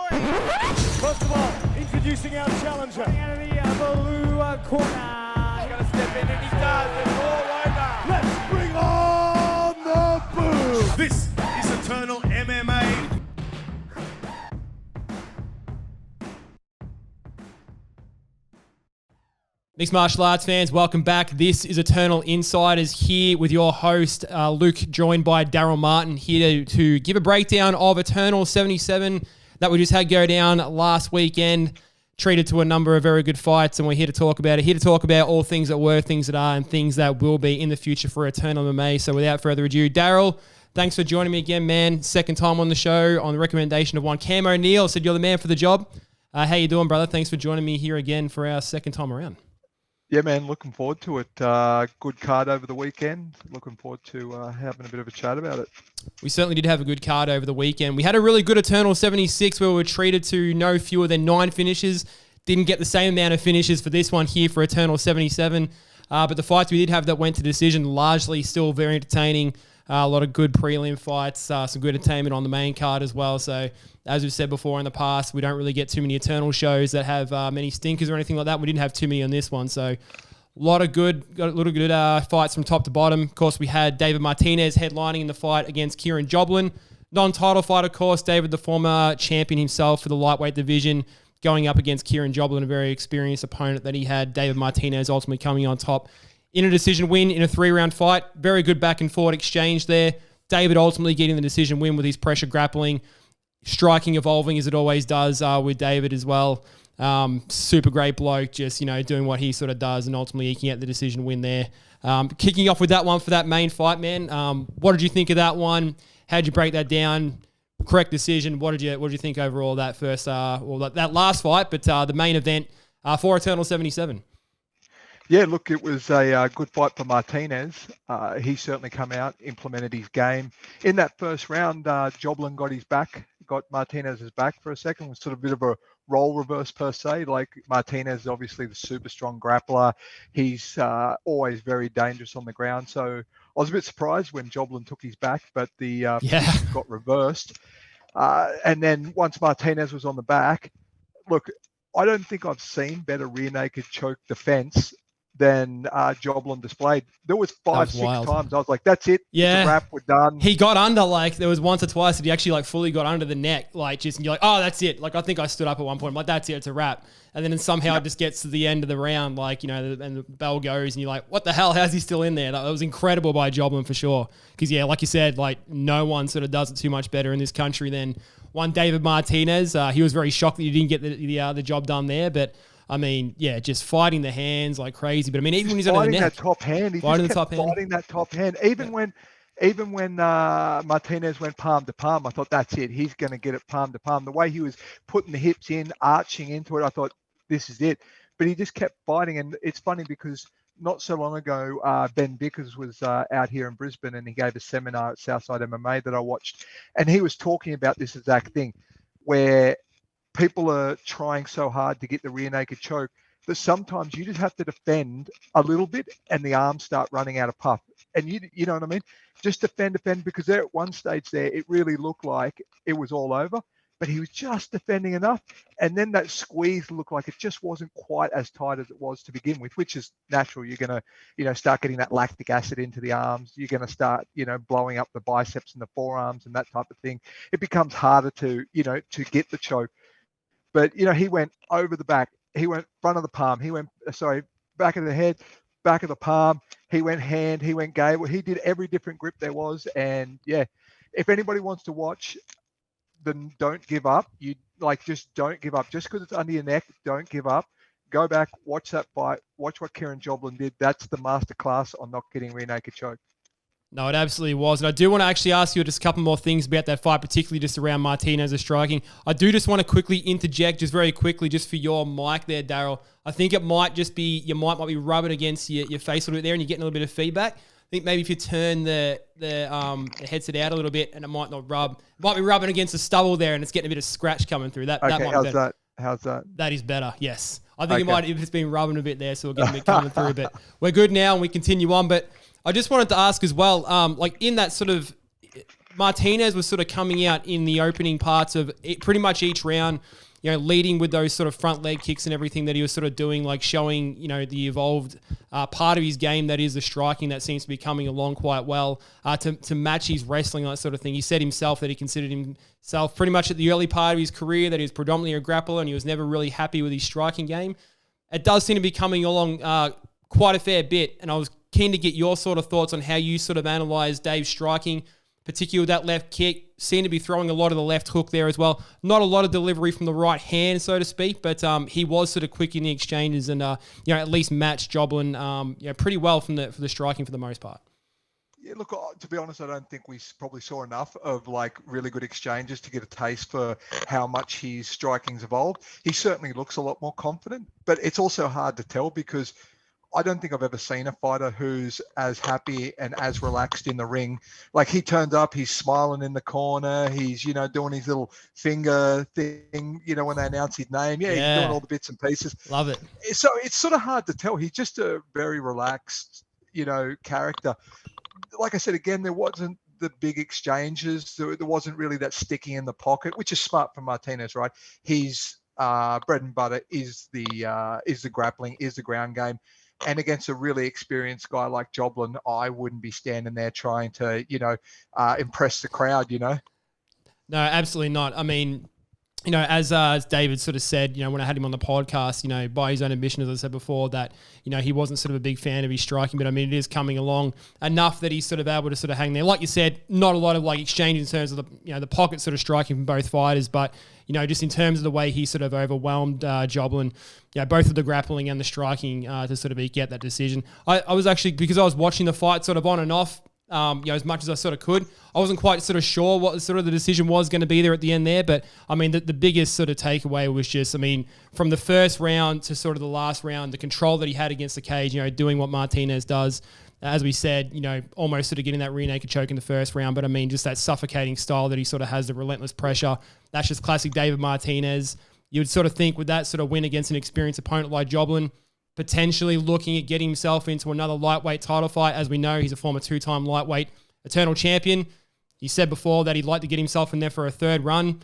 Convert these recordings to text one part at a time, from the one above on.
First of all, introducing our challenger. Out of the blue corner. He's going to step in and he does. It's all over. Let's bring on the boom. This is Eternal MMA. Mixed martial arts fans, welcome back. This is Eternal Insiders here with your host, Luke, joined by Darryl Martin, here to give a breakdown of Eternal 77 that we just had go down last weekend. Treated to a number of very good fights, and we're here to talk about it. Here to talk about all things that were, things that are, and things that will be in the future for Eternal MMA. So without further ado, Darryl, thanks for joining me again, man. Second time on the show on the recommendation of one Cam O'Neill. Said you're the man for the job. How you doing, brother? Thanks for joining me here again for our second time around. Yeah, man, looking forward to it. Good card over the weekend. Looking forward to having a bit of a chat about it. We certainly did have a good card over the weekend. We had a really good Eternal 76 where we were treated to no fewer than 9 finishes. Didn't get the same amount of finishes for this one here for Eternal 77. But the fights we did have that went to decision, largely still very entertaining. A lot of good prelim fights, some good entertainment on the main card as well. So, as we've said before in the past, we don't really get too many Eternal shows that have many stinkers or anything like that. We didn't have too many on this one. So, a lot of good fights from top to bottom. Of course, we had David Martinez headlining in the fight against Kieran Joblin. Non-title fight, of course. David, the former champion himself for the lightweight division, going up against Kieran Joblin, a very experienced opponent that he had. David Martinez ultimately coming on top in a decision win in a 3-round fight. Very good back and forth exchange there. David ultimately getting the decision win with his pressure grappling. Striking evolving as it always does with David as well. Super great bloke, just, doing what he sort of does and ultimately eking out the decision win there. Kicking off with that one for that main fight, man. What did you think of that one? How'd you break that down? Correct decision. What did you think overall of that first, that last fight, but the main event for Eternal 77? Yeah, look, it was a good fight for Martinez. He certainly come out, implemented his game. In that first round, Joblin got Martinez's back for a second. It was sort of a bit of a role reverse per se. Like Martinez is obviously the super strong grappler. He's always very dangerous on the ground. So I was a bit surprised when Joblin took his back, but the got reversed. And then once Martinez was on the back, look, I don't think I've seen better rear naked choke defense than Joblin displayed. There was 5-6 times I was like, that's it. Yeah. It's a wrap, we're done. He got under, there was once or twice that he actually fully got under the neck, and you're like, oh, that's it. I think I stood up at one point, I'm like, that's it, it's a wrap. And then somehow it just gets to the end of the round, and the bell goes and you're like, what the hell, how's he still in there? That was incredible by Joblin for sure. Because like you said, no one sort of does it too much better in this country than one David Martinez. He was very shocked that he didn't get the job done there, but just fighting the hands like crazy. But even when he's under the neck, that top hand, he just kept fighting that top hand. Even when Martinez went palm to palm, I thought that's it. He's going to get it palm to palm. The way he was putting the hips in, arching into it, I thought this is it. But he just kept fighting, and it's funny because not so long ago, Ben Vickers was out here in Brisbane, and he gave a seminar at Southside MMA that I watched, and he was talking about this exact thing, where people are trying so hard to get the rear naked choke that sometimes you just have to defend a little bit and the arms start running out of puff. And you know what I mean? Just defend, because there at one stage there, it really looked like it was all over, but he was just defending enough. And then that squeeze looked like it just wasn't quite as tight as it was to begin with, which is natural. You're going to, start getting that lactic acid into the arms. You're going to start, blowing up the biceps and the forearms and that type of thing. It becomes harder to get the choke. But, he went over the back. He went front of the palm. He went, back of the head, back of the palm. He went hand. He went gable. He did every different grip there was. And, yeah, if anybody wants to watch, then don't give up. Just don't give up. Just because it's under your neck, don't give up. Go back, watch that fight. Watch what Kieran Joblin did. That's the masterclass on not getting rear naked choke. No, it absolutely was. And I do want to actually ask you just a couple more things about that fight, particularly just around Martinez's striking. I do just want to quickly interject, just very quickly, just for your mic there, Darryl. I think it might just be, your mic might be rubbing against your face a little bit there and you're getting a little bit of feedback. I think maybe if you turn the headset out a little bit and it might not rub, it might be rubbing against the stubble there and it's getting a bit of scratch coming through. That might be better. How's that? That is better, yes. I think it might have just been rubbing a bit there, so we're getting a bit coming through. But we're good now and we continue on. But I just wanted to ask as well, in that sort of Martinez was sort of coming out in the opening parts of pretty much each round, leading with those sort of front leg kicks and everything that he was sort of doing, like showing, the evolved part of his game that is the striking that seems to be coming along quite well to match his wrestling, that sort of thing. He said himself that he considered himself pretty much at the early part of his career that he was predominantly a grappler and he was never really happy with his striking game. It does seem to be coming along quite a fair bit, and I was keen to get your sort of thoughts on how you sort of analyse Dave's striking, particularly with that left kick. Seemed to be throwing a lot of the left hook there as well. Not a lot of delivery from the right hand, so to speak, but he was sort of quick in the exchanges and at least matched Joblin pretty well for the striking for the most part. Yeah, look, to be honest, I don't think we probably saw enough of like really good exchanges to get a taste for how much his striking's evolved. He certainly looks a lot more confident, but it's also hard to tell because I don't think I've ever seen a fighter who's as happy and as relaxed in the ring. Like he turned up, he's smiling in the corner. He's, doing his little finger thing, when they announce his name. Yeah, he's doing all the bits and pieces. Love it. So it's sort of hard to tell. He's just a very relaxed, character. Like I said, again, there wasn't the big exchanges. There wasn't really that sticky in the pocket, which is smart for Martinez, right? His bread and butter is the grappling, is the ground game. And against a really experienced guy like Joblin, I wouldn't be standing there trying to, impress the crowd, No, absolutely not. I mean, as David sort of said, when I had him on the podcast, by his own admission, as I said before, that, he wasn't sort of a big fan of his striking, but I mean, it is coming along enough that he's sort of able to sort of hang there. Like you said, not a lot of like exchange in terms of the pocket sort of striking from both fighters, but, just in terms of the way he sort of overwhelmed Joblin, both of the grappling and the striking to sort of get that decision. I was actually, because I was watching the fight sort of on and off, as much as I sort of could. I wasn't quite sort of sure what sort of the decision was going to be there at the end there, but I mean, the biggest sort of takeaway was just, from the first round to sort of the last round, the control that he had against the cage, doing what Martinez does. As we said, almost sort of getting that rear naked choke in the first round, but I mean, just that suffocating style that he sort of has, the relentless pressure. That's just classic David Martinez. You would sort of think with that sort of win against an experienced opponent like Joblin, potentially looking at getting himself into another lightweight title fight. As we know, he's a former two-time lightweight Eternal champion. He said before that he'd like to get himself in there for a third run.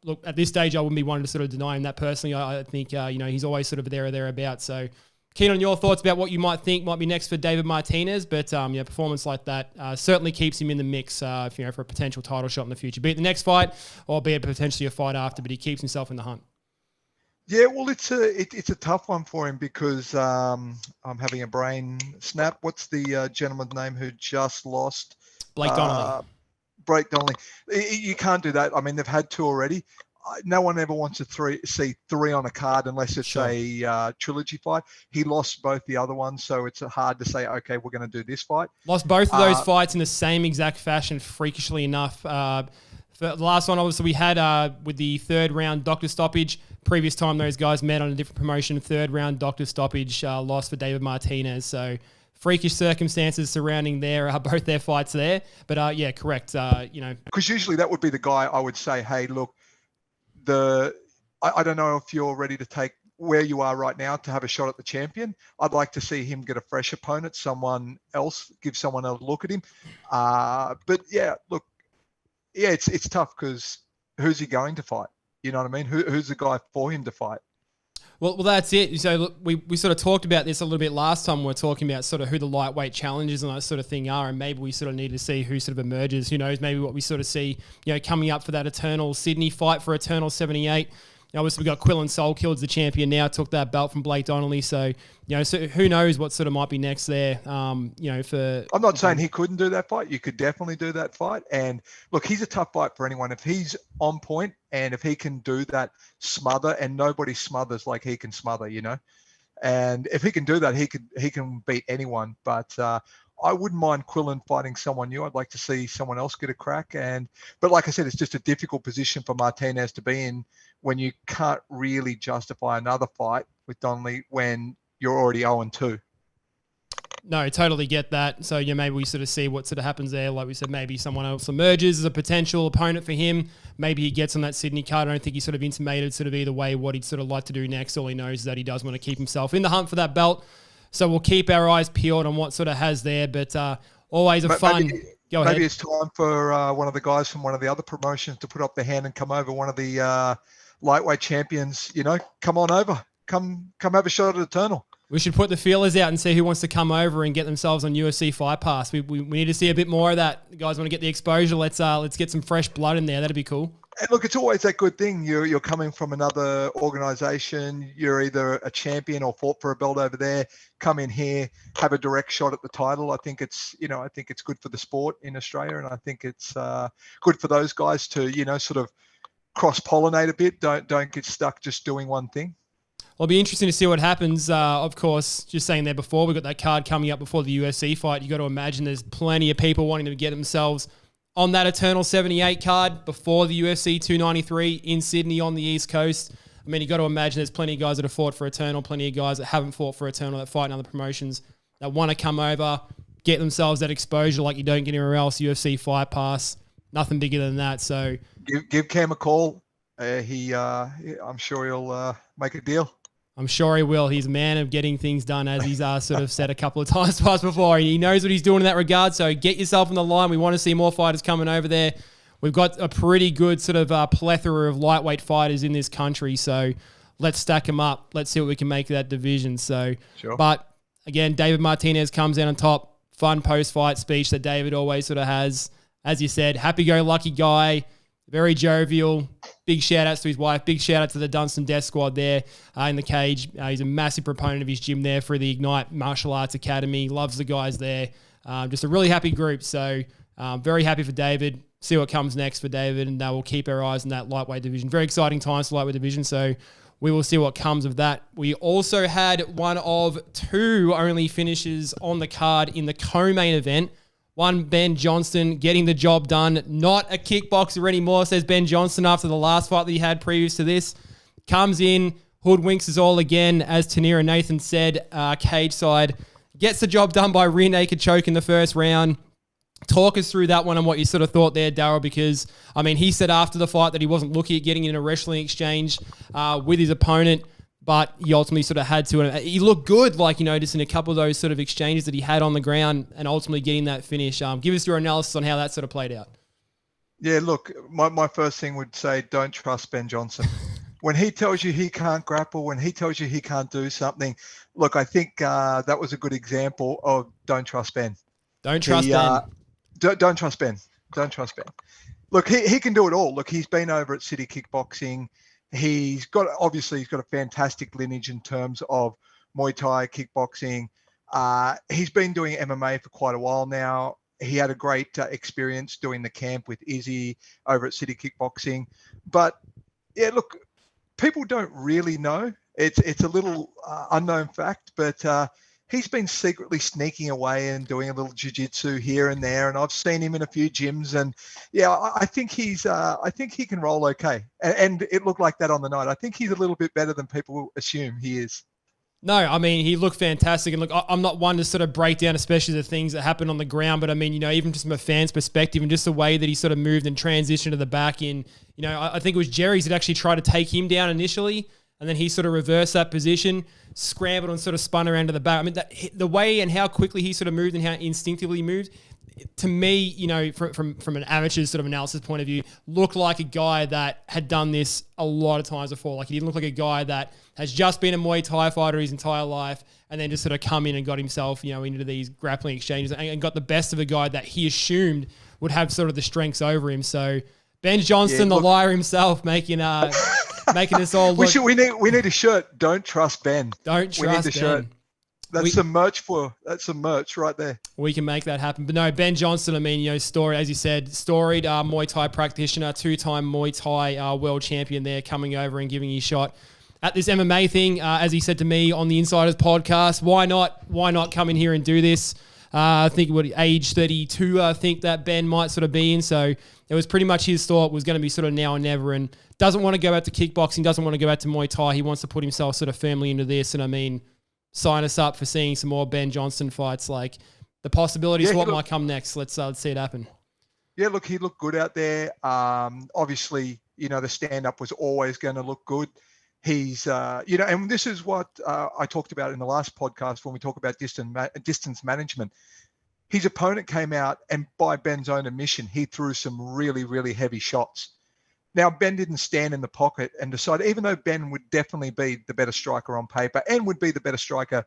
Look, at this stage, I wouldn't be wanting to sort of deny him that personally. I think, he's always sort of there or thereabouts. So keen on your thoughts about what you might think might be next for David Martinez. But, performance like that certainly keeps him in the mix, for a potential title shot in the future. Be it the next fight or be it potentially a fight after, but he keeps himself in the hunt. Yeah, well, it's a tough one for him because I'm having a brain snap. What's the gentleman's name who just lost? Blake Donnelly. Blake Donnelly. You can't do that. I mean, they've had two already. No one ever wants to see three on a card unless it's a trilogy fight. He lost both the other ones, so it's hard to say, okay, we're going to do this fight. Lost both of those fights in the same exact fashion, freakishly enough. For the last one, obviously, we had with the third round doctor stoppage. Previous time those guys met on a different promotion, third round doctor stoppage loss for David Martinez. So freakish circumstances surrounding both their fights there. But yeah, correct. Because usually that would be the guy I would say, hey, look, I don't know if you're ready to take where you are right now to have a shot at the champion. I'd like to see him get a fresh opponent, someone else, give someone a look at him. But yeah, look, yeah, it's tough because who's he going to fight? You know what I mean? Who's the guy for him to fight? Well, that's it. So look, we sort of talked about this a little bit last time. We were talking about sort of who the lightweight challenges and that sort of thing are, and maybe we sort of need to see who sort of emerges. Who knows? Maybe what we sort of see, coming up for that Eternal Sydney fight for Eternal 78. Obviously, we've got Quillan Soulkill's the champion now, took that belt from Blake Donnelly. So, so who knows what sort of might be next there, I'm not saying he couldn't do that fight. You could definitely do that fight. And look, he's a tough fight for anyone. If he's on point and if he can do that smother, and nobody smothers like he can smother, and if he can do that, he can beat anyone. But I wouldn't mind Quillan fighting someone new. I'd like to see someone else get a crack. But like I said, it's just a difficult position for Martinez to be in when you can't really justify another fight with Donnelly when you're already 0-2. No, totally get that. So, maybe we sort of see what sort of happens there. Like we said, maybe someone else emerges as a potential opponent for him. Maybe he gets on that Sydney card. I don't think he sort of intimated sort of either way what he'd sort of like to do next. All he knows is that he does want to keep himself in the hunt for that belt. So we'll keep our eyes peeled on what sort of has there. But always a fun... Go ahead. Maybe it's time for one of the guys from one of the other promotions to put up their hand and come over. One of the lightweight champions, come on over. Come have a shot at Eternal. We should put the feelers out and see who wants to come over and get themselves on UFC Fight Pass. We need to see a bit more of that. You guys want to get the exposure? Let's get some fresh blood in there. That'd be cool. And look, it's always that good thing. You're coming from another organization. You're either a champion or fought for a belt over there. Come in here, have a direct shot at the title. I think it's good for the sport in Australia, and I think it's good for those guys to sort of cross-pollinate a bit. Don't get stuck just doing one thing. Well, it'll be interesting to see what happens. Of course, just saying there before, we've got that card coming up before the UFC fight. You got to imagine there's plenty of people wanting to get themselves on that Eternal 78 card before the UFC 293 in Sydney on the East Coast. I mean, you got to imagine there's plenty of guys that have fought for Eternal, plenty of guys that haven't fought for Eternal, that fight in other promotions, that want to come over, get themselves that exposure like you don't get anywhere else. UFC Fight Pass, nothing bigger than that. So give Cam a call. I'm sure he'll make a deal. I'm sure he will. He's a man of getting things done, as he's sort of said a couple of times to us before. He knows what he's doing in that regard. So get yourself on the line. We want to see more fighters coming over there. We've got a pretty good sort of plethora of lightweight fighters in this country. So let's stack them up. Let's see what we can make of that division. So, sure. But again, David Martinez comes out on top. Fun post-fight speech that David always sort of has. As you said, happy-go-lucky guy. Very jovial. Big shout-outs to his wife. Big shout-out to the Dunstan Death Squad there in the cage. He's a massive proponent of his gym there for the Ignite Martial Arts Academy. Loves the guys there. Just a really happy group. So very happy for David. See what comes next for David, and we'll keep our eyes on that lightweight division. Very exciting times for lightweight division, so we will see what comes of that. We also had one of two only finishes on the card in the co-main event. One, Ben Johnston getting the job done. Not a kickboxer anymore, says Ben Johnston after the last fight that he had previous to this. Comes in, hoodwinks us all again, as Tanira Nathan said, cage side. Gets the job done by rear naked choke in the first round. Talk us through that one and what you sort of thought there, Darryl, because, I mean, he said after the fight that he wasn't looking at getting in a wrestling exchange with his opponent, but he ultimately sort of had to. And he looked good, like, just in a couple of those sort of exchanges that he had on the ground and ultimately getting that finish. Give us your analysis on how that sort of played out. Yeah, look, my first thing would say, don't trust Ben Johnston. When he tells you he can't grapple, when he tells you he can't do something, look, I think that was a good example of don't trust Ben. Don't trust Ben. Don't trust Ben. Don't trust Ben. Look, he can do it all. Look, he's been over at City Kickboxing. He's got a fantastic lineage in terms of Muay Thai, kickboxing. He's been doing MMA for quite a while now. He had a great experience doing the camp with Izzy over at City Kickboxing. But yeah, look, people don't really know. It's a little unknown fact, but he's been secretly sneaking away and doing a little jiu-jitsu here and there, and I've seen him in a few gyms. And yeah, I think he can roll okay. And it looked like that on the night. I think he's a little bit better than people assume he is. No, I mean, he looked fantastic. And look, I'm not one to sort of break down, especially the things that happen on the ground, but I mean, even just from a fan's perspective and just the way that he sort of moved and transitioned to the back in, I think it was Jerry's that actually tried to take him down initially, and then he sort of reversed that position, scrambled and sort of spun around to the back. I mean, the way and how quickly he sort of moved and how instinctively moved, to me, from an amateur's sort of analysis point of view, looked like a guy that had done this a lot of times before. Like, he didn't look like a guy that has just been a Muay Thai fighter his entire life and then just sort of come in and got himself, into these grappling exchanges and got the best of a guy that he assumed would have sort of the strengths over him. So Ben Johnston, the liar himself, making us all look. We need a shirt. Don't trust Ben. Don't trust Ben. We need the shirt. That's some merch right there. We can make that happen. But no, Ben Johnston, I mean, as you said, storied Muay Thai practitioner, two-time Muay Thai world champion there, coming over and giving his shot at this MMA thing. As he said to me on the Insiders podcast, why not come in here and do this? I think age 32, I think that Ben might sort of be in. So it was pretty much his thought was going to be sort of now or never, and doesn't want to go back to kickboxing, doesn't want to go back to Muay Thai. He wants to put himself sort of firmly into this. And I mean, sign us up for seeing some more Ben Johnston fights. Like, the possibilities for what might come next. Let's see it happen. Yeah, look, he looked good out there. Obviously, the stand-up was always going to look good. He's, and this is what I talked about in the last podcast when we talk about distance management. his opponent came out and by Ben's own admission, he threw some really, really heavy shots. Now, Ben didn't stand in the pocket and decide, even though Ben would definitely be the better striker on paper and would be the better striker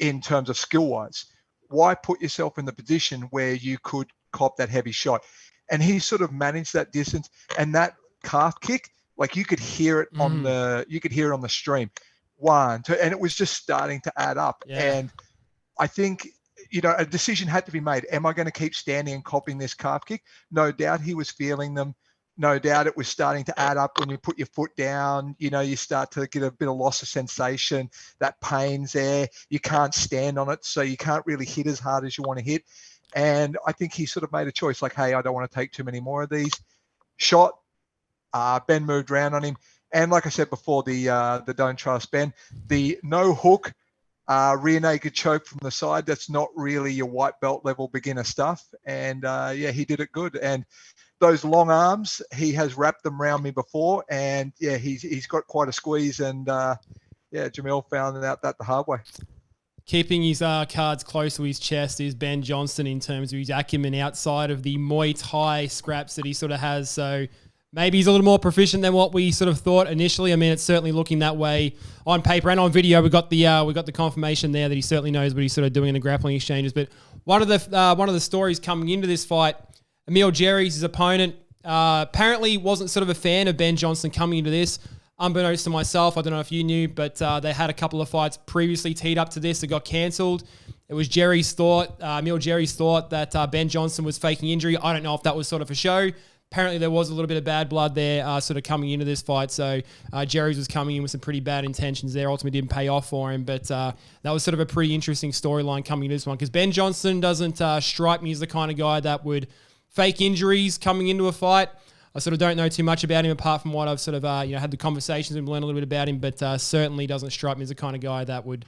in terms of skill-wise, why put yourself in the position where you could cop that heavy shot? And he sort of managed that distance, and that calf kick, like you could hear it on the stream. 1, 2, and it was just starting to add up. Yeah. And I think, a decision had to be made. Am I going to keep standing and copying this calf kick? No doubt he was feeling them. No doubt it was starting to add up when you put your foot down. You start to get a bit of loss of sensation. That pain's there. You can't stand on it, so you can't really hit as hard as you want to hit. And I think he sort of made a choice like, hey, I don't want to take too many more of these. Shot. Ben moved around on him. And like I said before, the don't trust Ben, the no hook, rear naked choke from the side, that's not really your white belt level beginner stuff. And he did it good. And those long arms, he has wrapped them around me before. And he's got quite a squeeze. And Jamil found out that the hard way. Keeping his cards close to his chest is Ben Johnson in terms of his acumen outside of the Muay Thai scraps that he sort of has. So maybe he's a little more proficient than what we sort of thought initially. I mean, it's certainly looking that way on paper and on video. We got the confirmation there that he certainly knows what he's sort of doing in the grappling exchanges. But one of the stories coming into this fight, Emil Jerry's his opponent, apparently wasn't sort of a fan of Ben Johnson coming into this. Unbeknownst to myself, I don't know if you knew, but they had a couple of fights previously teed up to this that got cancelled. It was Emil Jerry's thought that Ben Johnson was faking injury. I don't know if that was sort of a show. Apparently there was a little bit of bad blood there sort of coming into this fight. So Jerry's was coming in with some pretty bad intentions there. Ultimately didn't pay off for him. But that was sort of a pretty interesting storyline coming into this one. Because Ben Johnson doesn't strike me as the kind of guy that would fake injuries coming into a fight. I sort of don't know too much about him apart from what I've sort of had the conversations and learned a little bit about him. But certainly doesn't strike me as the kind of guy that would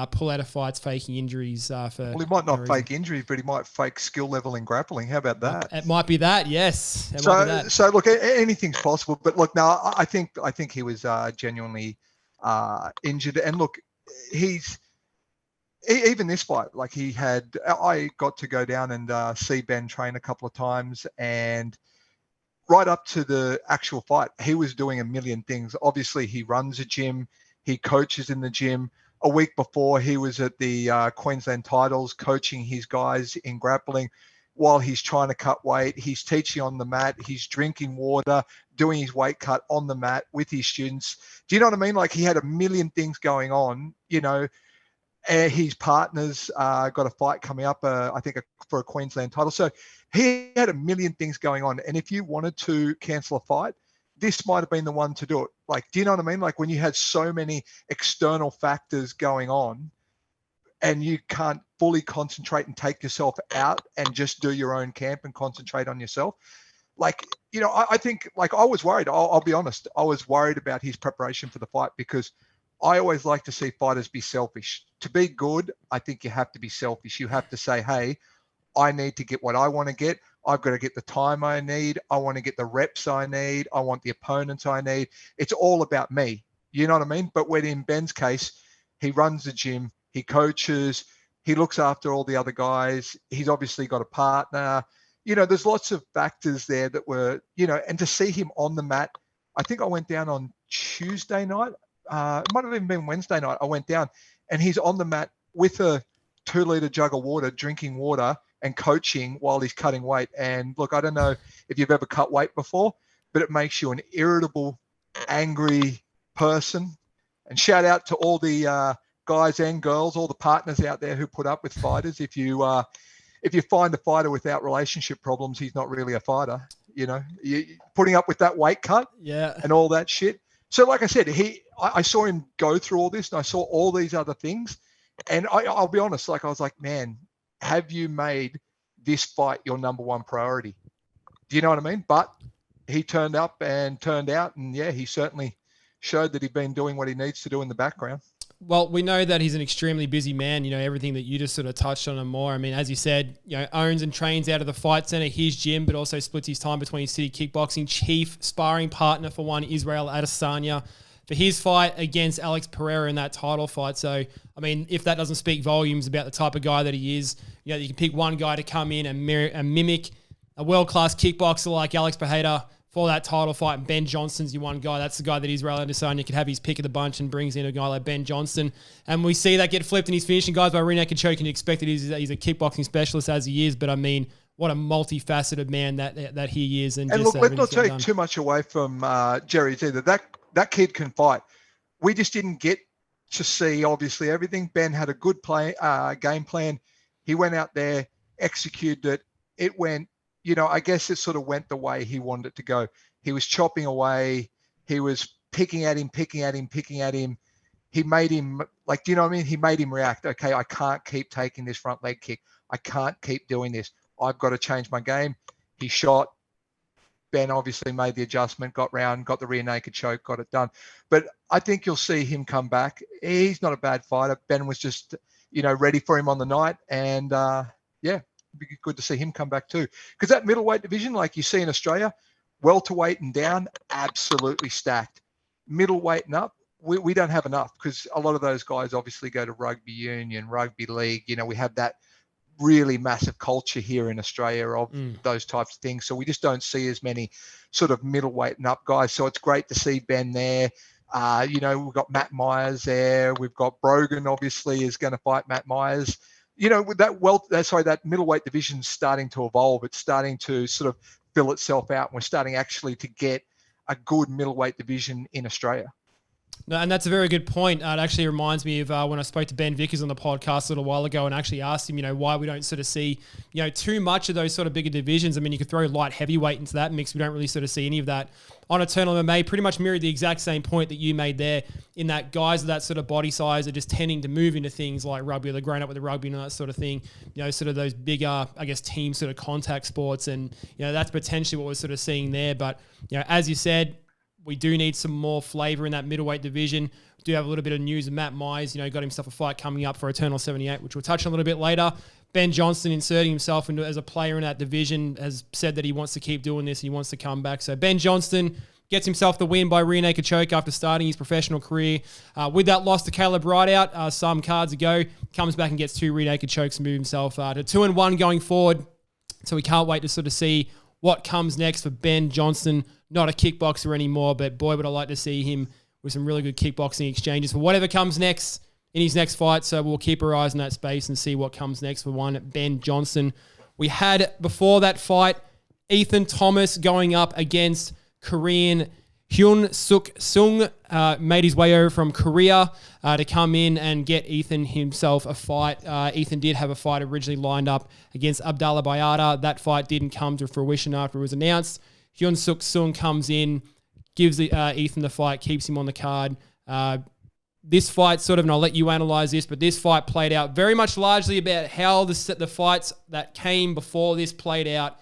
pull out of fights faking injuries. Well, he might not fake injuries, but he might fake skill level in grappling. How about that? It might be that, yes. So look, anything's possible. But look, now I think he was genuinely injured. And look, he's even this fight. Like I got to go down and see Ben train a couple of times, and right up to the actual fight, he was doing a million things. Obviously, he runs a gym, he coaches in the gym. A week before, he was at the Queensland titles coaching his guys in grappling while he's trying to cut weight. He's teaching on the mat. He's drinking water, doing his weight cut on the mat with his students. Do you know what I mean? Like, he had a million things going on, His partner's got a fight coming up, I think, for a Queensland title. So he had a million things going on. And if you wanted to cancel a fight, this might have been the one to do it. Like, do you know what I mean? Like, when you had so many external factors going on and you can't fully concentrate and take yourself out and just do your own camp and concentrate on yourself. Like, I think, like, I was worried. I'll be honest. I was worried about his preparation for the fight because I always like to see fighters be selfish. To be good, I think you have to be selfish. You have to say, hey, I need to get what I want to get. I've got to get the time I need. I want to get the reps I need. I want the opponents I need. It's all about me. You know what I mean? But when in Ben's case, he runs the gym, he coaches, he looks after all the other guys. He's obviously got a partner. There's lots of factors there that were, and to see him on the mat, I think I went down on Tuesday night. It might have even been Wednesday night. I went down and he's on the mat with a 2-liter jug of water, drinking water and coaching while he's cutting weight. And look, I don't know if you've ever cut weight before, but it makes you an irritable, angry person. And shout out to all the guys and girls, all the partners out there who put up with fighters. If you find a fighter without relationship problems, he's not really a fighter. You putting up with that weight cut, and all that shit. So, like I said, I saw him go through all this, and I saw all these other things. And I'll be honest, like, I was like, man, have you made this fight your number one priority? Do you know what I mean? But he turned up and turned out, and he certainly showed that he'd been doing what he needs to do in the background. Well, we know that he's an extremely busy man, everything that you just sort of touched on and more. I mean, as you said, owns and trains out of the Fight Center, his gym, but also splits his time between City Kickboxing, chief sparring partner for one, Israel Adesanya, for his fight against Alex Pereira in that title fight. So, I mean, if that doesn't speak volumes about the type of guy that he is, you know, you can pick one guy to come in and mimic a world-class kickboxer like Alex Pereira for that title fight, and Ben Johnston's your one guy. That's the guy that Israel Adesanya you could have his pick of the bunch and brings in a guy like Ben Johnston. And we see that get flipped and he's finishing guys by rear naked choke, and you expect that he's a kickboxing specialist as he is. But I mean, what a multifaceted man that he is. And look, let's not take too much away from Jerry's either. That kid can fight. We just didn't get to see, obviously, everything. Ben had a good game plan. He went out there, executed it. It went, you know, I guess it sort of went the way he wanted it to go. He was chopping away. He was picking at him. He made him, like, do you know what I mean? He made him react. Okay, I can't keep taking this front leg kick. I can't keep doing this. I've got to change my game. He shot. Ben obviously made the adjustment, got the rear naked choke, got it done. But I think you'll see him come back. He's not a bad fighter. Ben was just, you know, ready for him on the night. And, yeah. Be good to see him come back too, because that middleweight division, like you see in Australia, welterweight and down, absolutely stacked. Middleweight and up, we don't have enough, because a lot of those guys obviously go to rugby union, rugby league. You know, we have that really massive culture here in Australia of those types of things. So we just don't see as many sort of middleweight and up guys. So it's great to see Ben there. You know, we've got Matt Myers there. We've got Brogan, obviously, is going to fight Matt Myers. You know, with that middleweight division starting to evolve. It's starting to sort of fill itself out. And we're starting actually to get a good middleweight division in Australia. No, and that's a very good point. It actually reminds me of when I spoke to Ben Vickers on the podcast a little while ago and actually asked him, you know, why we don't sort of see, you know, too much of those sort of bigger divisions. I mean, you could throw light heavyweight into that mix. We don't really sort of see any of that on Eternal MMA. Pretty much mirrored the exact same point that you made there, in that guys of that sort of body size are just tending to move into things like rugby, or they're growing up with the rugby and that sort of thing. You know, sort of those bigger, I guess, team sort of contact sports. And, you know, that's potentially what we're sort of seeing there. But, you know, as you said, we do need some more flavour in that middleweight division. We do have a little bit of news of Matt Myers, you know, got himself a fight coming up for Eternal 78, which we'll touch on a little bit later. Ben Johnston inserting himself into as a player in that division has said that he wants to keep doing this. He wants to come back. So Ben Johnston gets himself the win by rear naked choke after starting his professional career. With that loss to Caleb Rideout some cards ago, comes back and gets 2 rear naked chokes and move himself to 2-1 going forward. So we can't wait to sort of see what comes next for Ben Johnston. Not a kickboxer anymore, but boy, would I like to see him with some really good kickboxing exchanges for whatever comes next in his next fight. So we'll keep our eyes on that space and see what comes next for one Ben Johnston. We had, before that fight, Ethan Thomas going up against Korean Hyun Suk Sung. Made his way over from Korea to come in and get Ethan himself a fight. Ethan did have a fight originally lined up against Abdallah Bayada. That fight didn't come to fruition after it was announced. Hyun Suk Sung comes in, gives Ethan the fight, keeps him on the card. This fight sort of, and I'll let you analyze this, but this fight played out very much largely about how the fights that came before this played out.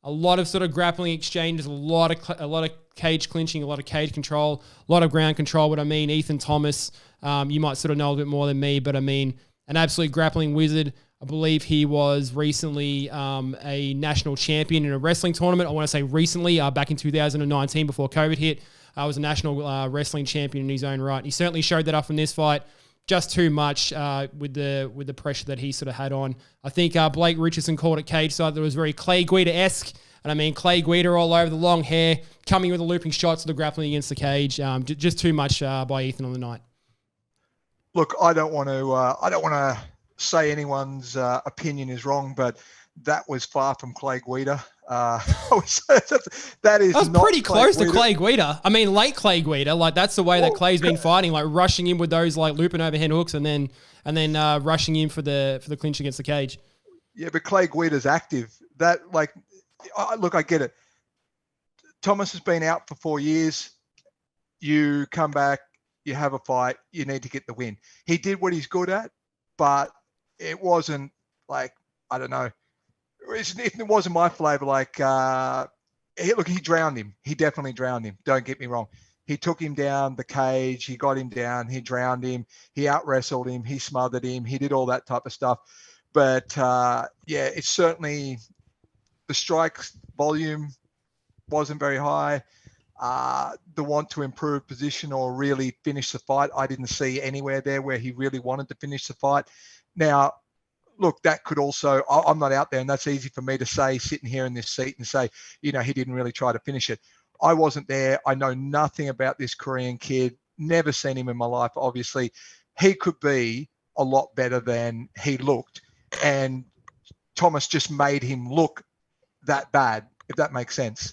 A lot of sort of grappling exchanges, a lot of cage clinching, a lot of cage control, a lot of ground control. But I mean, Ethan Thomas, you might sort of know a bit more than me, but I mean, an absolute grappling wizard. I believe he was recently a national champion in a wrestling tournament. I want to say recently, back in 2019 before COVID hit. Was a national wrestling champion in his own right. He certainly showed that off in this fight. Just too much with the pressure that he sort of had on. I think Blake Richardson called it cage side. That was very Clay Guida-esque. And I mean, Clay Guida all over the long hair, coming with the looping shots of the grappling against the cage. Just too much by Ethan on the night. Look, I don't want to say anyone's opinion is wrong, but that was far from Clay Guida. That was not pretty close to Clay Guida. I mean, late Clay Guida, like that's the way that Clay's been fighting, like rushing in with those like looping overhand hooks and then rushing in for the clinch against the cage. Yeah, but Clay Guida's active. That look, I get it. Thomas has been out for 4 years. You come back, you have a fight, you need to get the win. He did what he's good at, but it wasn't like, I don't know. It wasn't my flavor. Like, he drowned him. He definitely drowned him. Don't get me wrong. He took him down the cage. He got him down. He drowned him. He out-wrestled him. He smothered him. He did all that type of stuff. But, yeah, it's certainly the strike volume wasn't very high. The want to improve position or really finish the fight, I didn't see anywhere there where he really wanted to finish the fight. Now, look, that could also, I'm not out there, and that's easy for me to say, sitting here in this seat and say, he didn't really try to finish it. I wasn't there. I know nothing about this Korean kid. Never seen him in my life. Obviously, he could be a lot better than he looked. And Thomas just made him look that bad, if that makes sense.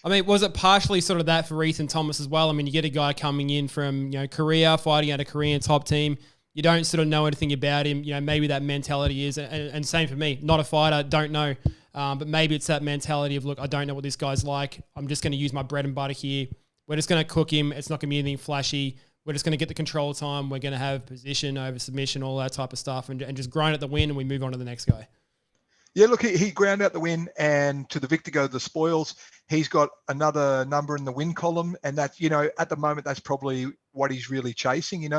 I mean, was it partially sort of that for Ethan Thomas as well? I mean, you get a guy coming in from, Korea, fighting at a Korean top team. You don't sort of know anything about him. Maybe that mentality is, and same for me, not a fighter, don't know. But maybe it's that mentality of, look, I don't know what this guy's like. I'm just going to use my bread and butter here. We're just going to cook him. It's not going to be anything flashy. We're just going to get the control time. We're going to have position over submission, all that type of stuff, and just grind at the win, and we move on to the next guy. Yeah, look, he ground out the win, and to the victor go the spoils. He's got another number in the win column, and that's, at the moment, that's probably what he's really chasing,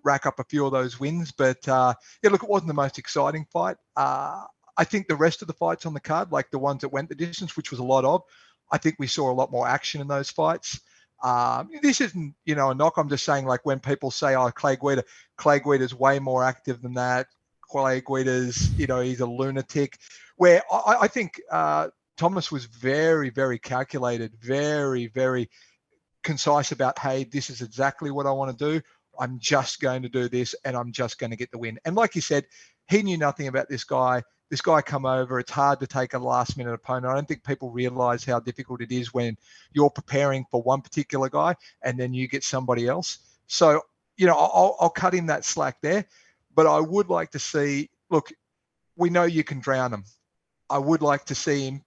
rack up a few of those wins. But, look, it wasn't the most exciting fight. I think the rest of the fights on the card, like the ones that went the distance, which was a lot of, I think we saw a lot more action in those fights. This isn't, a knock. I'm just saying, like, when people say, Clay Guida's way more active than that. Clay Guida's, he's a lunatic. Where I think Thomas was very, very calculated, very, very concise about, hey, this is exactly what I want to do. I'm just going to do this, and I'm just going to get the win. And like you said, he knew nothing about this guy. This guy come over. It's hard to take a last-minute opponent. I don't think people realize how difficult it is when you're preparing for one particular guy and then you get somebody else. So, I'll cut him that slack there. But I would like to see, look, we know you can drown him. I would like to see him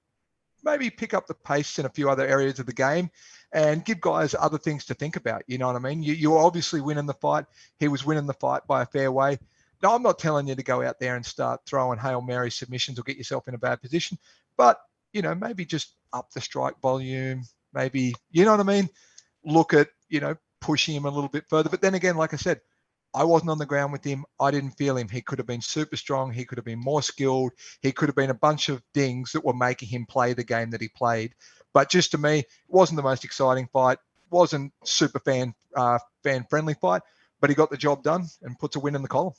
maybe pick up the pace in a few other areas of the game and give guys other things to think about. You know what I mean? You're obviously winning the fight. He was winning the fight by a fair way. No, I'm not telling you to go out there and start throwing Hail Mary submissions or get yourself in a bad position. But, maybe just up the strike volume. Maybe, you know what I mean? Look at, pushing him a little bit further. But then again, like I said, I wasn't on the ground with him. I didn't feel him. He could have been super strong. He could have been more skilled. He could have been a bunch of things that were making him play the game that he played. But just to me, it wasn't the most exciting fight. Wasn't super fan-friendly fight. But he got the job done and puts a win in the column.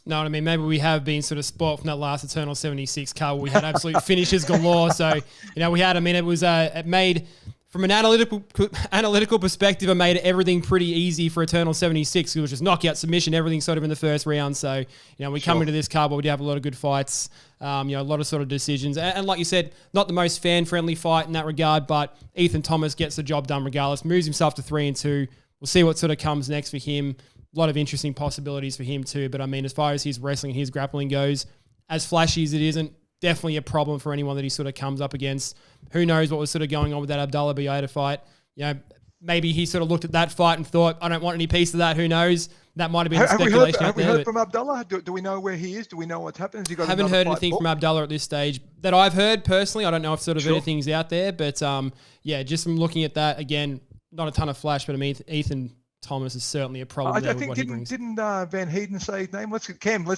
No, what I mean, maybe we have been sort of spoilt from that last Eternal 76 card where we had absolute finishes galore. So, it made... From an analytical perspective, I made everything pretty easy for Eternal 76. It was just knockout submission, everything sort of in the first round. So, we come into this card, but we do have a lot of good fights, a lot of sort of decisions. And like you said, not the most fan-friendly fight in that regard, but Ethan Thomas gets the job done regardless, moves himself to 3-2. We'll see what sort of comes next for him. A lot of interesting possibilities for him too. But I mean, as far as his wrestling and his grappling goes, as flashy as it isn't, definitely a problem for anyone that he sort of comes up against. Who knows what was sort of going on with that Abdullah Biada fight. Maybe he sort of looked at that fight and thought, I don't want any piece of that. Who knows? That might have been speculation Have we heard from Abdullah? Do we know where he is? Do we know what's happened? Has he got haven't heard anything from Abdullah at this stage that I've heard personally. I don't know if sort of anything's out there, but just from looking at that, again, not a ton of flash, but I mean, Ethan Thomas is certainly a problem. I think didn't Van Heeden say his name? Let's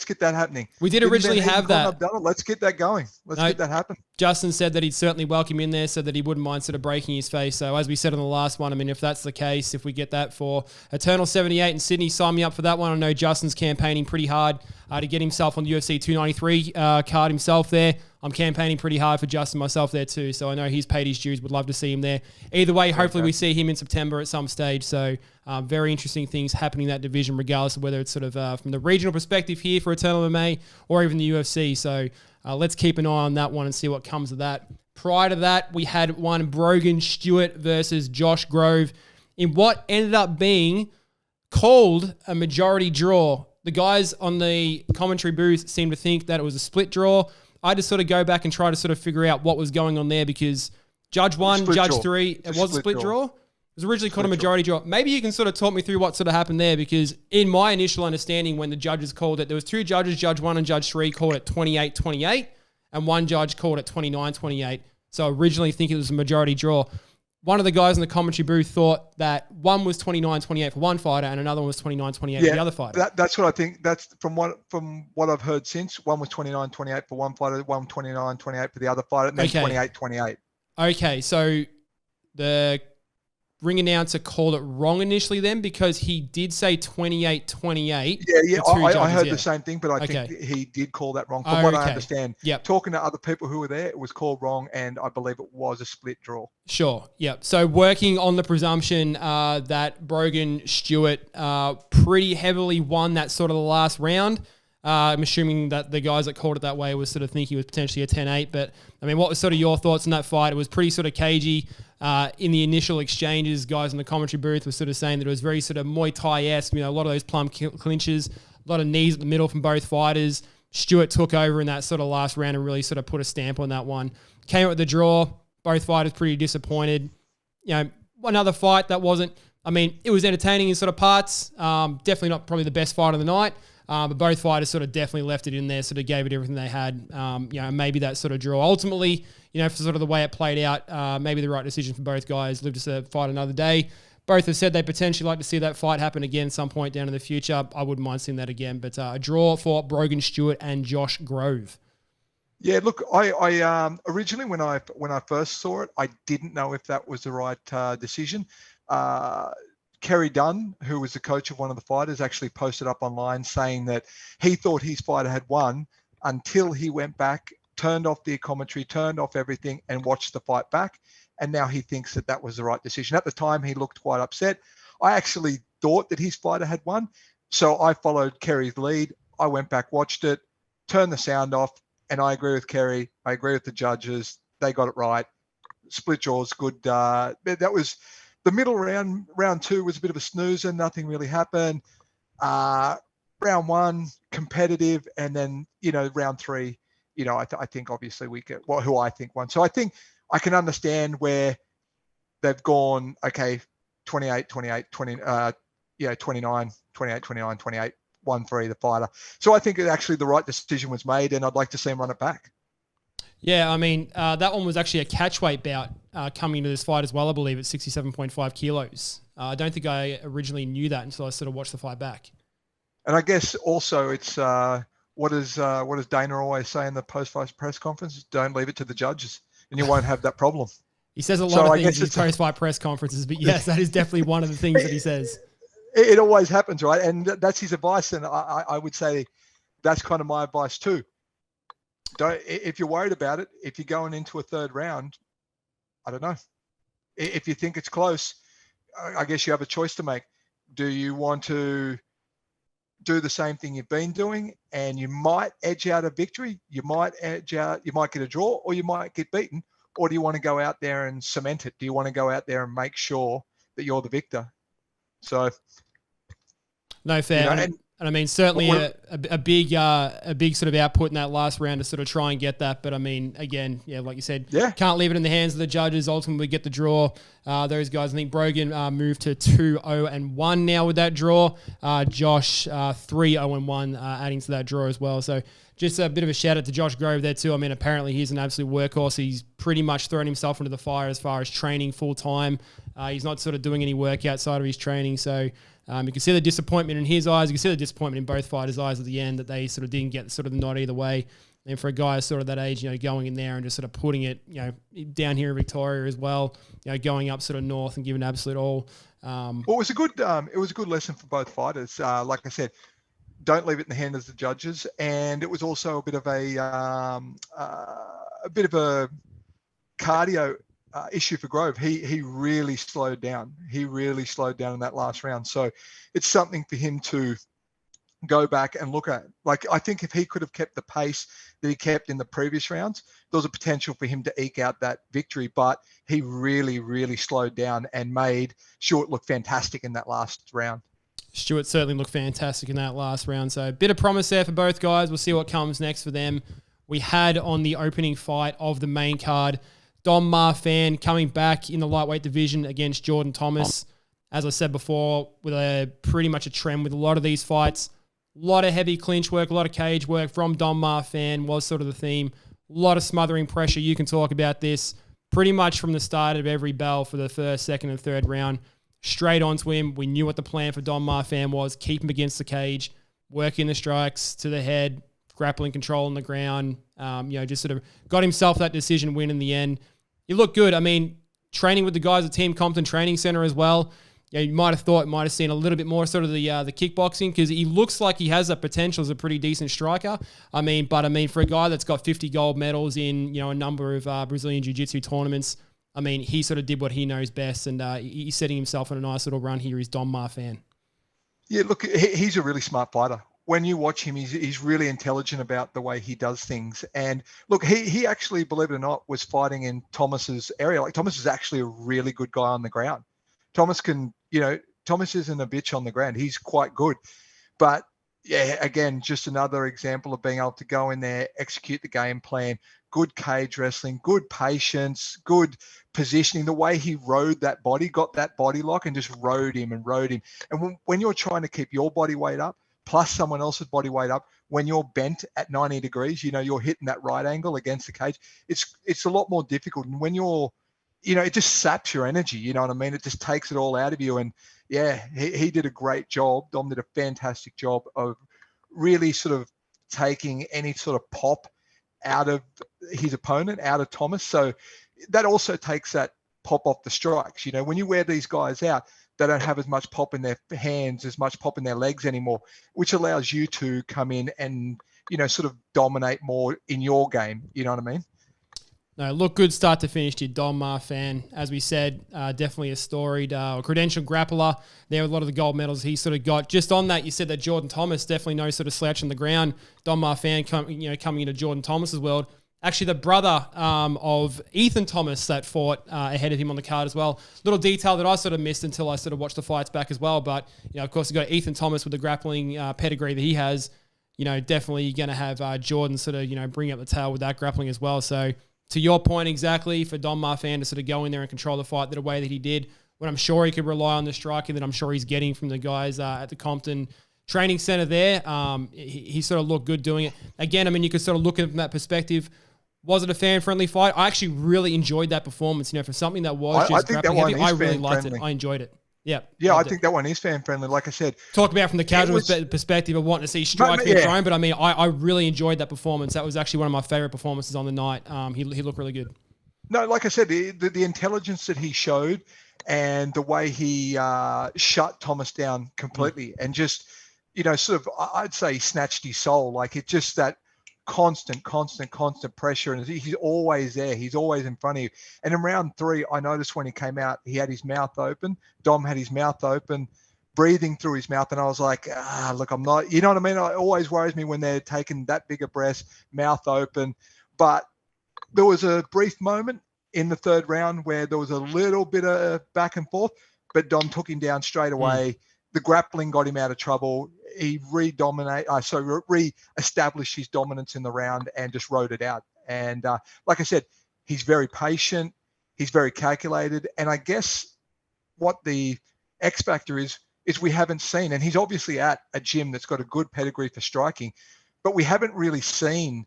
get that happening. We did originally have that. Let's get that going. Let's get that happen. Justin said that he'd certainly welcome in there, so that he wouldn't mind sort of breaking his face. So as we said on the last one, I mean, if that's the case, if we get that for Eternal 78 in Sydney, sign me up for that one. I know Justin's campaigning pretty hard to get himself on the UFC 293 card himself there. I'm campaigning pretty hard for Justin myself there too, so I know he's paid his dues. Would love to see him there. Either way, hopefully we see him in September at some stage. So very interesting things happening in that division, regardless of whether it's sort of from the regional perspective here for Eternal MMA or even the UFC. So let's keep an eye on that one and see what comes of that. Prior to that, we had one Brogan Stewart versus Josh Grove in what ended up being called a majority draw. The guys on the commentary booth seemed to think that it was a split draw. I had to sort of go back and try to sort of figure out what was going on there because Judge 1, Judge 3, it was a split draw. It was originally called a majority draw. Maybe you can sort of talk me through what sort of happened there because in my initial understanding when the judges called it, there was two judges, Judge 1 and Judge 3, called it 28-28 and one judge called it 29-28. So I originally think it was a majority draw. One of the guys in the commentary booth thought that one was 29-28 for one fighter and another one was 29-28 for the other fighter. That's what I think. That's from what I've heard since. One was 29-28 for one fighter, one 29-28 for the other fighter, and then 28-28. Okay, so the ring announcer called it wrong initially then, because he did say 28-28. Yeah, I heard yeah. the same thing, but I Okay. think he did call that wrong. From what I Okay. understand, Yep. talking to other people who were there, it was called wrong, and I believe it was a split draw. Sure. Yeah. So working on the presumption that Brogan Stewart pretty heavily won that sort of the last round. I'm assuming that the guys that called it that way was sort of thinking it was potentially a 10-8. But, I mean, what was sort of your thoughts on that fight? It was pretty sort of cagey. In the initial exchanges, guys in the commentary booth were sort of saying that it was very sort of Muay Thai-esque, a lot of those plum clinches, a lot of knees at the middle from both fighters. Stewart took over in that sort of last round and really sort of put a stamp on that one. Came out with the draw. Both fighters pretty disappointed. Another fight that wasn't, it was entertaining in sort of parts. Definitely not probably the best fight of the night. But both fighters sort of definitely left it in there, sort of gave it everything they had. Maybe that sort of draw. Ultimately, for sort of the way it played out, maybe the right decision for both guys. Live to fight another day. Both have said they potentially like to see that fight happen again some point down in the future. I wouldn't mind seeing that again. But a draw for Brogan Stewart and Josh Grove. Yeah, look, I originally when I first saw it, I didn't know if that was the right decision. Kerry Dunn, who was the coach of one of the fighters, actually posted up online saying that he thought his fighter had won until he went back, turned off the commentary, turned off everything, and watched the fight back. And now he thinks that that was the right decision. At the time, he looked quite upset. I actually thought that his fighter had won. So I followed Kerry's lead. I went back, watched it, turned the sound off, and I agree with Kerry. I agree with the judges. They got it right. Split draws, good. That was... The middle round two, was a bit of a snoozer. Nothing really happened. Round one, competitive. And then, round three, I think obviously we get who I think won. So I think I can understand where they've gone, okay, 28, 28, 20, 29, 28, 29, 28, 1-3, the fighter. So I think actually the right decision was made, and I'd like to see him run it back. Yeah, that one was actually a catchweight bout coming into this fight as well, I believe, at 67.5 kilos. I don't think I originally knew that until I sort of watched the fight back. And I guess also it's what does Dana always say in the post-fight press conference? Don't leave it to the judges, and you won't have that problem. He says a lot of things in his post-fight press conferences, but yes, that is definitely one of the things that he says. It always happens, right? And that's his advice, and I would say that's kind of my advice too. If you're worried about it, if you're going into a third round, I don't know. If you think it's close, I guess you have a choice to make. Do you want to do the same thing you've been doing, and you might edge out a victory? You might get a draw, or you might get beaten. Or do you want to go out there and cement it? Do you want to go out there and make sure that you're the victor? So, no fair. Certainly a big sort of output in that last round to sort of try and get that. But again, like you said, can't leave it in the hands of the judges. Ultimately, get the draw. Those guys, I think Brogan moved to 2-0-1 now with that draw. Josh 3-0-1, adding to that draw as well. So just a bit of a shout out to Josh Grove there too. Apparently he's an absolute workhorse. He's pretty much thrown himself into the fire as far as training full time. He's not sort of doing any work outside of his training. So you can see the disappointment in his eyes. You can see the disappointment in both fighters' eyes at the end that they sort of didn't get sort of the nod either way. And for a guy sort of that age, going in there and just sort of putting it, down here in Victoria as well, going up sort of north and giving absolute all. Well, it was a good lesson for both fighters. Like I said, don't leave it in the hands of the judges. And it was also a bit of a cardio issue for Grove. He really slowed down. He really slowed down in that last round. So it's something for him to go back and look at. Like, I think if he could have kept the pace that he kept in the previous rounds, there was a potential for him to eke out that victory. But he really, really slowed down and made Stewart look fantastic in that last round. Stewart certainly looked fantastic in that last round. So a bit of promise there for both guys. We'll see what comes next for them. We had on the opening fight of the main card, Dom Marfan coming back in the lightweight division against Jordan Thomas. As I said before, with pretty much a trend with a lot of these fights, a lot of heavy clinch work, a lot of cage work from Dom Marfan was sort of the theme. A lot of smothering pressure. You can talk about this pretty much from the start of every bell for the first, second, and third round. Straight onto him. We knew what the plan for Dom Marfan was. Keep him against the cage, working the strikes to the head, grappling control on the ground. Just sort of got himself that decision win in the end. He looked good. training with the guys at Team Compton Training Center as well. Yeah, you might have seen a little bit more sort of the kickboxing, because he looks like he has that potential as a pretty decent striker. I mean, for a guy that's got 50 gold medals in, a number of Brazilian Jiu-Jitsu tournaments, I mean, he sort of did what he knows best, and he's setting himself on a nice little run here. He's Don Marfan. Yeah, look, he's a really smart fighter. When you watch him, he's really intelligent about the way he does things. And look, he actually, believe it or not, was fighting in Thomas's area. Like, Thomas is actually a really good guy on the ground. Thomas isn't a bitch on the ground. He's quite good. But yeah, again, just another example of being able to go in there, execute the game plan, good cage wrestling, good patience, good positioning. The way he rode that body, got that body lock and just rode him. And when you're trying to keep your body weight up, plus someone else's body weight up, when you're bent at 90 degrees, you're hitting that right angle against the cage. It's a lot more difficult. And when you're, it just saps your energy, you know what I mean? It just takes it all out of you. And yeah, he did a great job. Dom did a fantastic job of really sort of taking any sort of pop out of his opponent, out of Thomas. So that also takes that pop off the strikes. When you wear these guys out, they don't have as much pop in their hands, as much pop in their legs anymore, which allows you to come in and, sort of dominate more in your game. You know what I mean? No, look, good start to finish to Don Marfan. As we said, definitely a storied, credentialed grappler there with a lot of the gold medals he sort of got. Just on that, you said that Jordan Thomas, definitely no sort of slouch on the ground. Don Marfan coming into Jordan Thomas's world. Actually, the brother of Ethan Thomas that fought ahead of him on the card as well. Little detail that I sort of missed until I sort of watched the fights back as well. But, of course, you've got Ethan Thomas with the grappling pedigree that he has. Definitely going to have Jordan sort of, bring up the tail with that grappling as well. So, to your point exactly, for Don Marfan to sort of go in there and control the fight the way that he did, when I'm sure he could rely on the striking that I'm sure he's getting from the guys at the Compton Training Center there, he sort of looked good doing it. Again, I mean, you could sort of look at it from that perspective. Was it a fan-friendly fight? I actually really enjoyed that performance. For something that was just grappling heavy, I really liked it. I enjoyed it. Yeah, I think that one is fan-friendly. Like I said, talk about from the casual perspective of wanting to see striking thrown, but I mean, I really enjoyed that performance. That was actually one of my favorite performances on the night. He looked really good. No, like I said, the intelligence that he showed and the way he shut Thomas down completely and just, sort of, I'd say snatched his soul. Like, it's just that constant pressure, and he's always there. He's always in front of you. And in round 3, I noticed when he came out, he had his mouth open. Dom had his mouth open, breathing through his mouth, and I was like, look, I'm not, you know what I mean? It always worries me when they're taking that big a breath, mouth open. But there was a brief moment in the 3rd round where there was a little bit of back and forth, but Dom took him down straight away. The grappling got him out of trouble. He re-established his dominance in the round and just rode it out. And like I said, he's very patient. He's very calculated. And I guess what the X factor is we haven't seen, and he's obviously at a gym that's got a good pedigree for striking, but we haven't really seen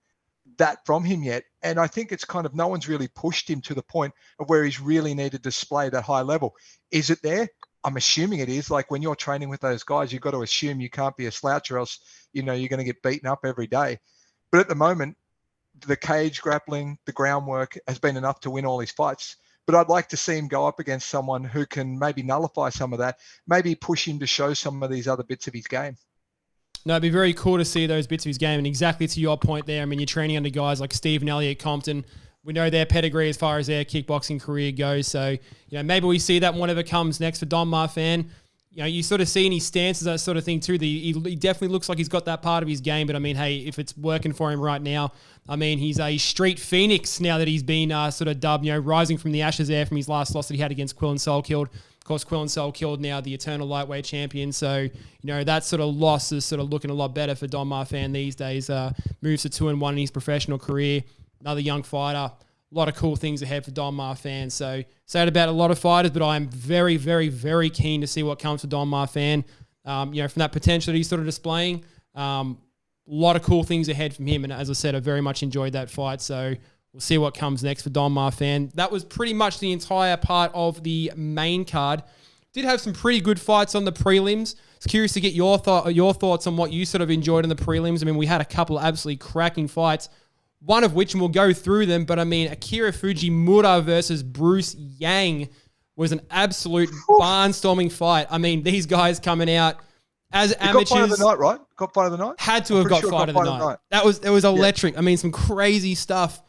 that from him yet. And I think it's kind of, no one's really pushed him to the point of where he's really needed to display that high level. Is it there? I'm assuming it is. Like, when you're training with those guys, you've got to assume you can't be a slouch, or else, you're going to get beaten up every day. But at the moment, the cage grappling, the groundwork has been enough to win all his fights. But I'd like to see him go up against someone who can maybe nullify some of that, maybe push him to show some of these other bits of his game. No, it'd be very cool to see those bits of his game. And exactly to your point there, I mean, you're training under guys like Steve and Elliot Compton. We know their pedigree as far as their kickboxing career goes. So, maybe we see that whatever comes next for Don Marfan. You sort of see in his stances, that sort of thing too. He definitely looks like he's got that part of his game. But I mean, hey, if it's working for him right now, I mean, he's a street phoenix now that he's been sort of dubbed, rising from the ashes there from his last loss that he had against Quill and Soul Killed. Of course, Quill and Soul Killed now the Eternal Lightweight Champion. So, that sort of loss is sort of looking a lot better for Don Marfan these days. Moves to 2-1 in his professional career. Another young fighter. A lot of cool things ahead for Don Marfan. So, say it about a lot of fighters, but I'm very, very, very keen to see what comes for Don Marfan. From that potential that he's sort of displaying, a lot of cool things ahead from him. And as I said, I very much enjoyed that fight. So, we'll see what comes next for Don Marfan. That was pretty much the entire part of the main card. Did have some pretty good fights on the prelims. I was curious to get your thoughts on what you sort of enjoyed in the prelims. I mean, we had a couple of absolutely cracking fights. one of which, and we'll go through them, but I mean, Akira Fujimura versus Bruce Yang was an absolute barnstorming fight. I mean, these guys coming out as amateurs. Got fight of the night, right? Got fight of the night? Had to have got fight of the night. It was electric. I mean, some crazy stuff.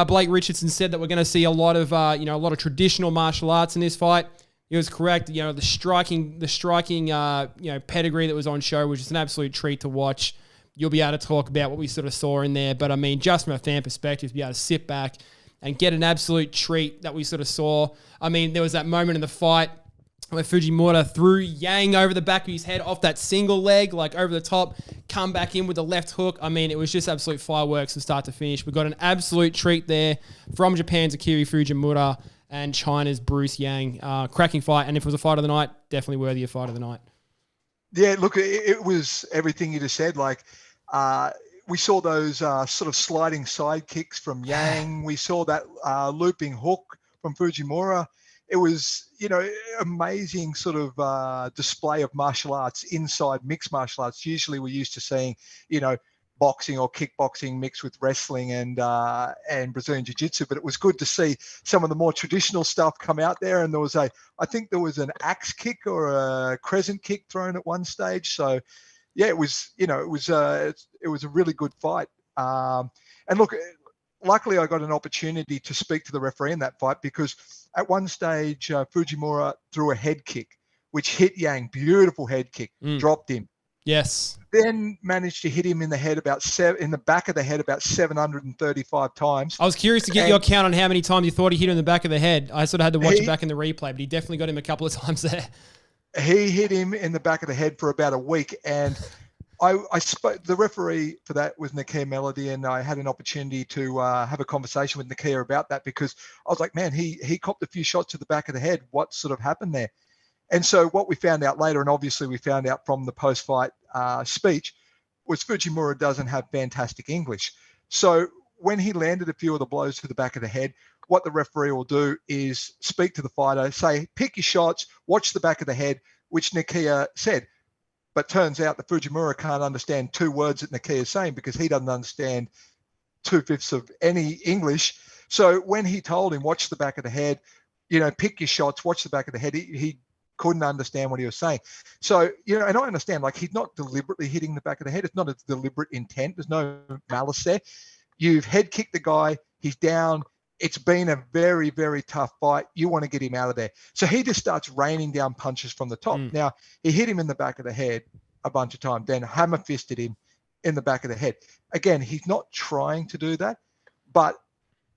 Blake Richardson said that we're going to see a lot of traditional martial arts in this fight. He was correct. You know, the striking pedigree that was on show was just an absolute treat to watch. You'll be able to talk about what we sort of saw in there. But I mean, just from a fan perspective, be able to sit back and get an absolute treat that we sort of saw. I mean, there was that moment in the fight where Fujimura threw Yang over the back of his head off that single leg, like over the top, come back in with the left hook. I mean, it was just absolute fireworks from start to finish. We got an absolute treat there from Japan's Akira Fujimura and China's Bruce Yang. Cracking fight. And if it was a fight of the night, definitely worthy of fight of the night. Yeah, look, it was everything you just said. Like, we saw those sort of sliding side kicks from Yang. We saw that looping hook from Fujimura. It was, amazing sort of display of martial arts inside mixed martial arts. Usually we're used to seeing, boxing or kickboxing mixed with wrestling and Brazilian Jiu-Jitsu, but it was good to see some of the more traditional stuff come out there. And I think there was an axe kick or a crescent kick thrown at one stage. So yeah, it was a really good fight. And look, luckily I got an opportunity to speak to the referee in that fight, because at one stage Fujimura threw a head kick, which hit Yang, beautiful head kick, dropped him. Yes. Then managed to hit him in the back of the head about 735 times. I was curious to get your count on how many times you thought he hit him in the back of the head. I sort of had to watch it back in the replay, but he definitely got him a couple of times there. He hit him in the back of the head for about a week, and I spoke. The referee for that was Nakia Melody, and I had an opportunity to have a conversation with Nakia about that, because I was like, man, he copped a few shots to the back of the head. What sort of happened there? And so what we found out later, and obviously we found out from the post-fight speech, was Fujimura doesn't have fantastic English. So when he landed a few of the blows to the back of the head, what the referee will do is speak to the fighter, say, pick your shots, watch the back of the head, which Nakia said. But turns out that Fujimura can't understand two words that Nakia is saying, because he doesn't understand 2/5 of any English. So when he told him, watch the back of the head, pick your shots, watch the back of the head, he couldn't understand what he was saying. So, and I understand, like, he's not deliberately hitting the back of the head. It's not a deliberate intent. There's no malice there. You've head kicked the guy. He's down. It's been a very, very tough fight. You want to get him out of there. So he just starts raining down punches from the top. Now, he hit him in the back of the head a bunch of times, then hammer fisted him in the back of the head. Again, he's not trying to do that. But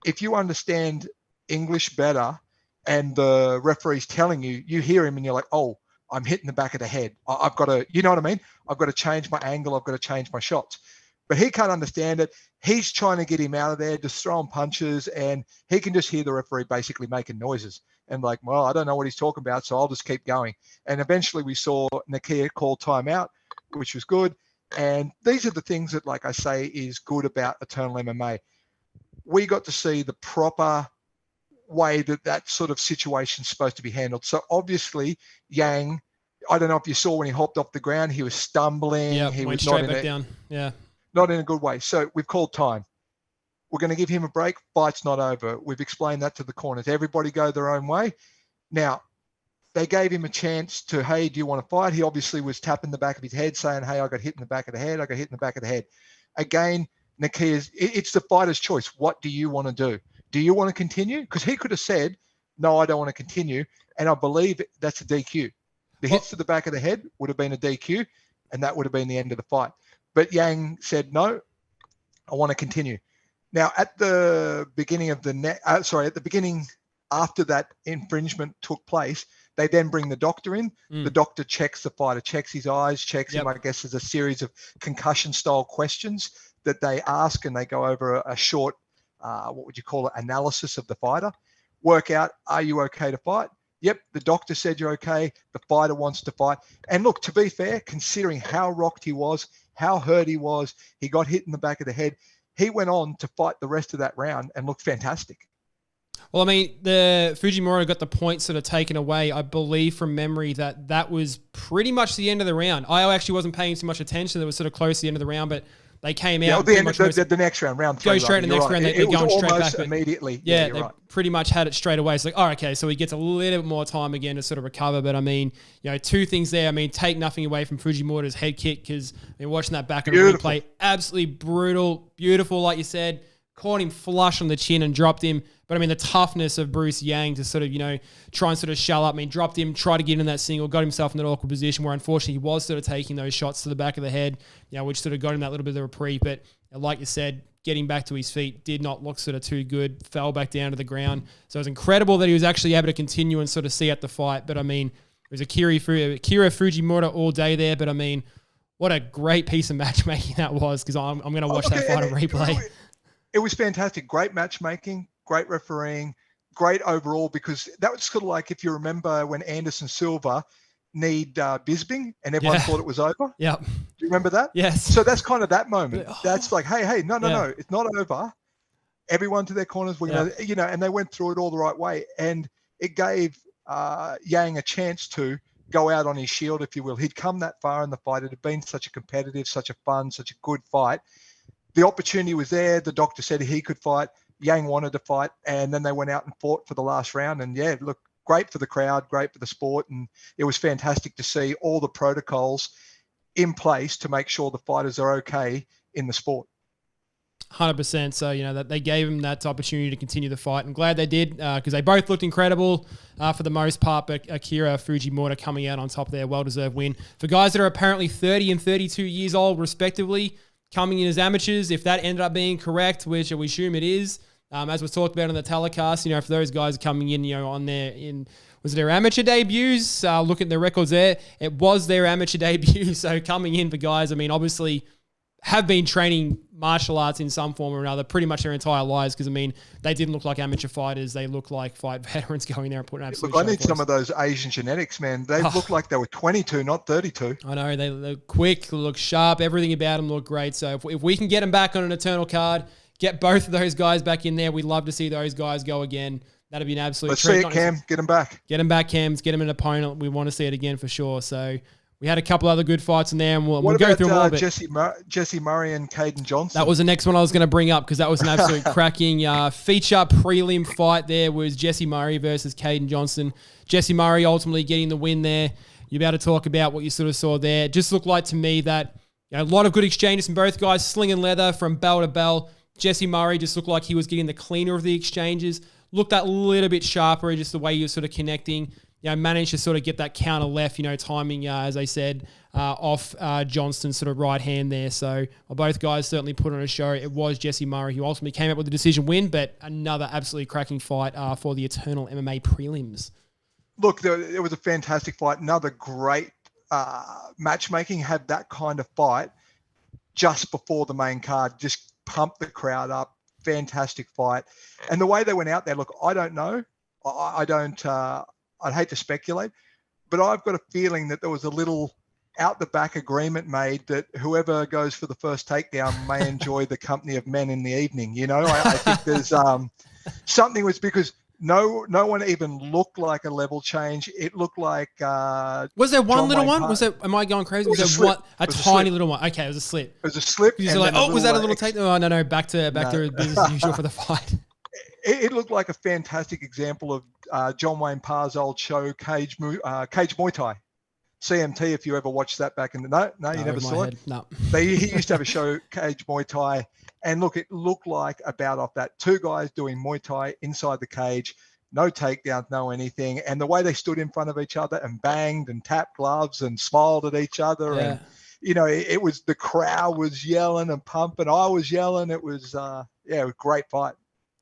if you understand English better, and the referee's telling you, you hear him and you're like, oh, I'm hitting the back of the head. I've got to, you know what I mean? I've got to change my angle. I've got to change my shots. But he can't understand it. He's trying to get him out of there, just throwing punches, and he can just hear the referee basically making noises. And like, well, I don't know what he's talking about, so I'll just keep going. And eventually we saw Nakia call timeout, which was good. And these are the things that, like I say, is good about Eternal MMA. We got to see the proper way that sort of situation is supposed to be handled. So obviously Yang, I don't know if you saw when he hopped off the ground, he was stumbling. Yeah, he went was straight back down. Yeah. Not in a good way. So we've called time. We're going to give him a break. Fight's not over. We've explained that to the corners. Everybody go their own way. Now, they gave him a chance to, hey, do you want to fight? He obviously was tapping the back of his head saying, hey, I got hit in the back of the head. I got hit in the back of the head. Again, Nakia's, it's the fighter's choice. What do you want to do? Do you want to continue? Because he could have said, no, I don't want to continue. And I believe that's a DQ. The hits to the back of the head would have been a DQ, and that would have been the end of the fight. But Yang said, no, I want to continue. Now, at the beginning of the beginning after that infringement took place, they then bring the doctor in. The doctor checks the fighter, checks his eyes, checks him. I guess there's a series of concussion-style questions that they ask, and they go over a short, what would you call it, analysis of the fighter. Work out, are you okay to fight? Yep, the doctor said you're okay. The fighter wants to fight. And look, to be fair, considering how rocked he was, how hurt he was, he got hit in the back of the head, he went on to fight the rest of that round and looked fantastic. Well, I mean, the Fujimura got the points sort of taken away. I believe from memory that was pretty much the end of the round. I actually wasn't paying too much attention. It was sort of close to the end of the round, but They came Yeah, out. the next round, round 3. Go straight to the next round. They're going straight back. Immediately. Yeah, they pretty much had it straight away. It's like, oh, okay, so he gets a little bit more time again to sort of recover. But I mean, two things there. I mean, take nothing away from Fujimura's head kick because watching that back on replay, absolutely brutal, beautiful, like you said. Caught him flush on the chin and dropped him. But I mean, the toughness of Bruce Yang to sort of, try and sort of shell up. I mean, dropped him, tried to get in that single, got himself in that awkward position where unfortunately he was sort of taking those shots to the back of the head, which sort of got him that little bit of a reprieve. But like you said, getting back to his feet did not look sort of too good, fell back down to the ground. So it was incredible that he was actually able to continue and sort of see out the fight. But I mean, it was Akira Fujimura all day there. But I mean, what a great piece of matchmaking that was because I'm going to watch that fight on replay. It was fantastic. Great matchmaking, great refereeing, great overall because that was sort of like if you remember when Anderson Silva kneed Bisping and everyone thought it was over. Yeah. Do you remember that? Yes. So that's kind of that moment. That's like, hey, no, it's not over. Everyone to their corners, and they went through it all the right way. And it gave Yang a chance to go out on his shield, if you will. He'd come that far in the fight. It had been such a competitive, such a fun, such a good fight. The opportunity was there. The doctor said he could fight. Yang wanted to fight, and then they went out and fought for the last round. And look, great for the crowd, great for the sport, and it was fantastic to see all the protocols in place to make sure the fighters are okay in the sport. 100%. So, that they gave him that opportunity to continue the fight. I'm glad they did because they both looked incredible for the most part. But Akira Fujimura coming out on top there, well-deserved win. For guys that are apparently 30 and 32 years old, respectively, coming in as amateurs, if that ended up being correct, which we assume it is, as was talked about on the telecast, for those guys coming in, on was it their amateur debuts? Look at their records there. It was their amateur debut. So coming in for guys, I mean, obviously have been training martial arts in some form or another pretty much their entire lives because, I mean, they didn't look like amateur fighters. They looked like fight veterans going there and putting absolute Look, I need some of those Asian genetics, man. They look like they were 22, not 32. I know. They look quick, look sharp. Everything about them look great. So if we can get them back on an Eternal card, get both of those guys back in there, we'd love to see those guys go again. That'd be an absolute treat. Let's see it, Cam. Get them back. Get them back, Cams. Get them an opponent. We want to see it again for sure. So we had a couple other good fights in there, and we'll go through them all. Jesse Murray and Caden Johnson? That was the next one I was going to bring up because that was an absolute cracking feature prelim fight there was Jesse Murray versus Caden Johnson. Jesse Murray ultimately getting the win there. You're about to talk about what you sort of saw there. It just looked like to me that a lot of good exchanges from both guys, slinging leather from bell to bell. Jesse Murray just looked like he was getting the cleaner of the exchanges. Looked that little bit sharper, just the way he was sort of connecting. Managed to sort of get that counter left, timing, as I said, off Johnston's sort of right hand there. So both guys certainly put on a show. It was Jesse Murray who ultimately came up with the decision win, but another absolutely cracking fight for the Eternal MMA prelims. Look, it was a fantastic fight. Another great matchmaking. Had that kind of fight just before the main card. Just pumped the crowd up. Fantastic fight. And the way they went out there, look, I don't know. I don't... I'd hate to speculate, but I've got a feeling that there was a little out the back agreement made that whoever goes for the first takedown may enjoy the company of men in the evening. I think there's something was because no one even looked like a level change. It looked like was there one little one? Was there? Am I going crazy? Was there a tiny little one? Okay, it was a slip. It was a slip. You're like, was that a little take? Oh no, back to business as usual for the fight. It looked like a fantastic example of John Wayne Parr's old show, Cage Muay Thai. CMT, if you ever watched that back in the... No, you never saw it? No. He used to have a show, Cage Muay Thai, and look, it looked like about off that. Two guys doing Muay Thai inside the cage, no takedowns, no anything, and the way they stood in front of each other and banged and tapped gloves and smiled at each other, and it was the crowd was yelling and pumping. I was yelling. It was a great fight.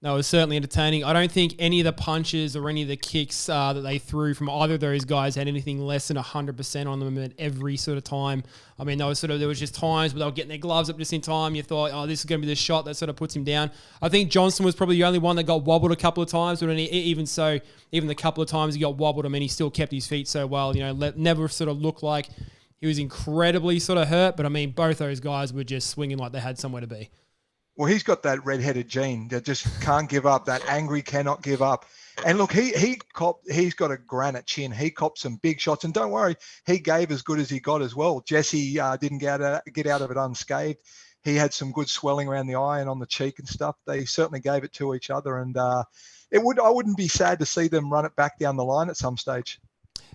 No, it was certainly entertaining. I don't think any of the punches or any of the kicks that they threw from either of those guys had anything less than 100% on them at every sort of time. I mean, there was just times where they were getting their gloves up just in time. You thought, this is going to be the shot that sort of puts him down. I think Johnson was probably the only one that got wobbled a couple of times, but even the couple of times he got wobbled, I mean, he still kept his feet so well. Never sort of looked like he was incredibly sort of hurt, but I mean, both those guys were just swinging like they had somewhere to be. Well, he's got that red-headed gene that just can't give up, that angry cannot give up. And look, he's got a granite chin. He copped some big shots. And don't worry, he gave as good as he got as well. Jesse didn't get out of it unscathed. he had some good swelling around the eye and on the cheek and stuff. They certainly gave it to each other, and I wouldn't be sad to see them run it back down the line at some stage.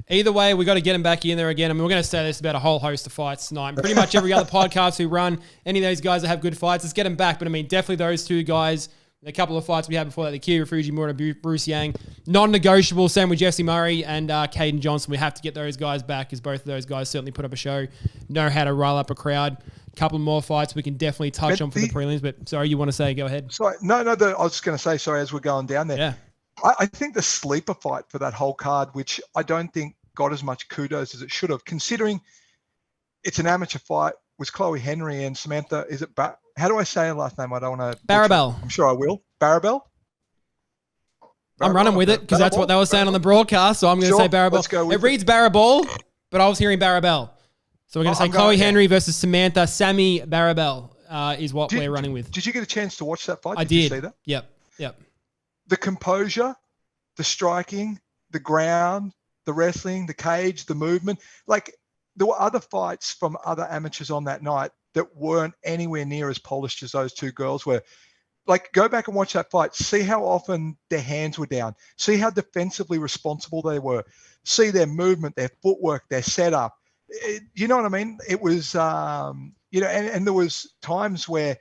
Either way, we got to get him back in there again. I mean, we're going to say this about a whole host of fights tonight. And pretty much every other podcast we run, any of those guys that have good fights, let's get them back. But I mean, definitely those two guys. A couple of fights we had before that, the Akira Fujimura and Bruce Yang, non-negotiable. Same with Jesse Murray and Caden Johnson. We have to get those guys back, because both of those guys certainly put up a show, know how to rile up a crowd. A couple more fights we can definitely touch on for the prelims. But sorry, you want to say? Go ahead. Sorry, no. I was just going to say, sorry, as we're going down there. Yeah. I think the sleeper fight for that whole card, which I don't think got as much kudos as it should have, considering it's an amateur fight, was Chloe Henry and Samantha. Is it? How do I say her last name? I don't want to. Barabel. I'm sure I will. Barabel. I'm running with it because that's what they were saying on the broadcast, so I'm going to say Barabel. Let's go with it reads Barabel, but I was hearing Barabel. So we're going to say Chloe Henry versus Samantha. Sammy Barabel is what we're running with. Did you get a chance to watch that fight? I did. You see that? Yep. The composure, the striking, the ground, the wrestling, the cage, the movement. Like, there were other fights from other amateurs on that night that weren't anywhere near as polished as those two girls were. Like, go back and watch that fight. See how often their hands were down. See how defensively responsible they were. See their movement, their footwork, their setup. You know what I mean? It was, and there was times where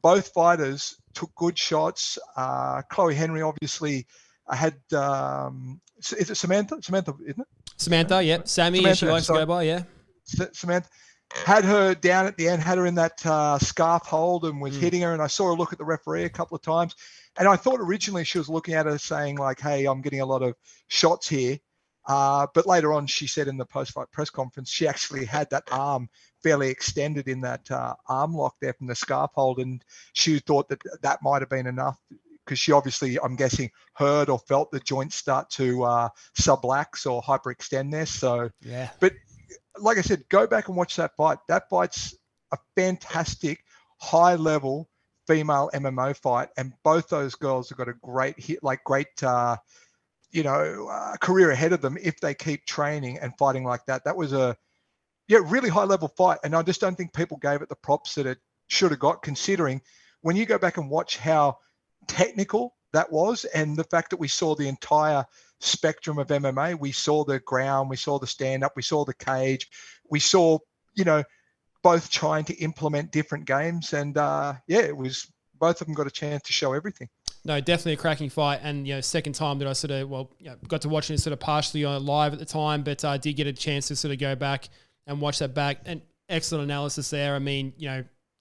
both fighters took good shots. Chloe Henry obviously had, is it Samantha? Samantha, isn't it? Samantha, yep. Sammy, as she likes to go by, yeah. Samantha had her down at the end, had her in that scarf hold and was hitting her. And I saw her look at the referee a couple of times. And I thought originally she was looking at her saying like, hey, I'm getting a lot of shots here. But later on, she said in the post-fight press conference, she actually had that arm fairly extended in that arm lock there from the scarf hold. And she thought that might have been enough, because she obviously, I'm guessing, heard or felt the joints start to sublux or hyperextend there. So, yeah. But like I said, go back and watch that fight. That fight's a fantastic, high-level female MMO fight, and both those girls have got a great career ahead of them if they keep training and fighting like that. That was a really high-level fight, and I just don't think people gave it the props that it should have got, considering when you go back and watch how technical that was, and the fact that we saw the entire spectrum of MMA. We saw the ground, we saw the stand-up, we saw the cage, we saw, both trying to implement different games, and it was, both of them got a chance to show everything. No, definitely a cracking fight, and second time that I got to watch it sort of partially live at the time, but I did get a chance to sort of go back and watch that back, and excellent analysis there. I mean,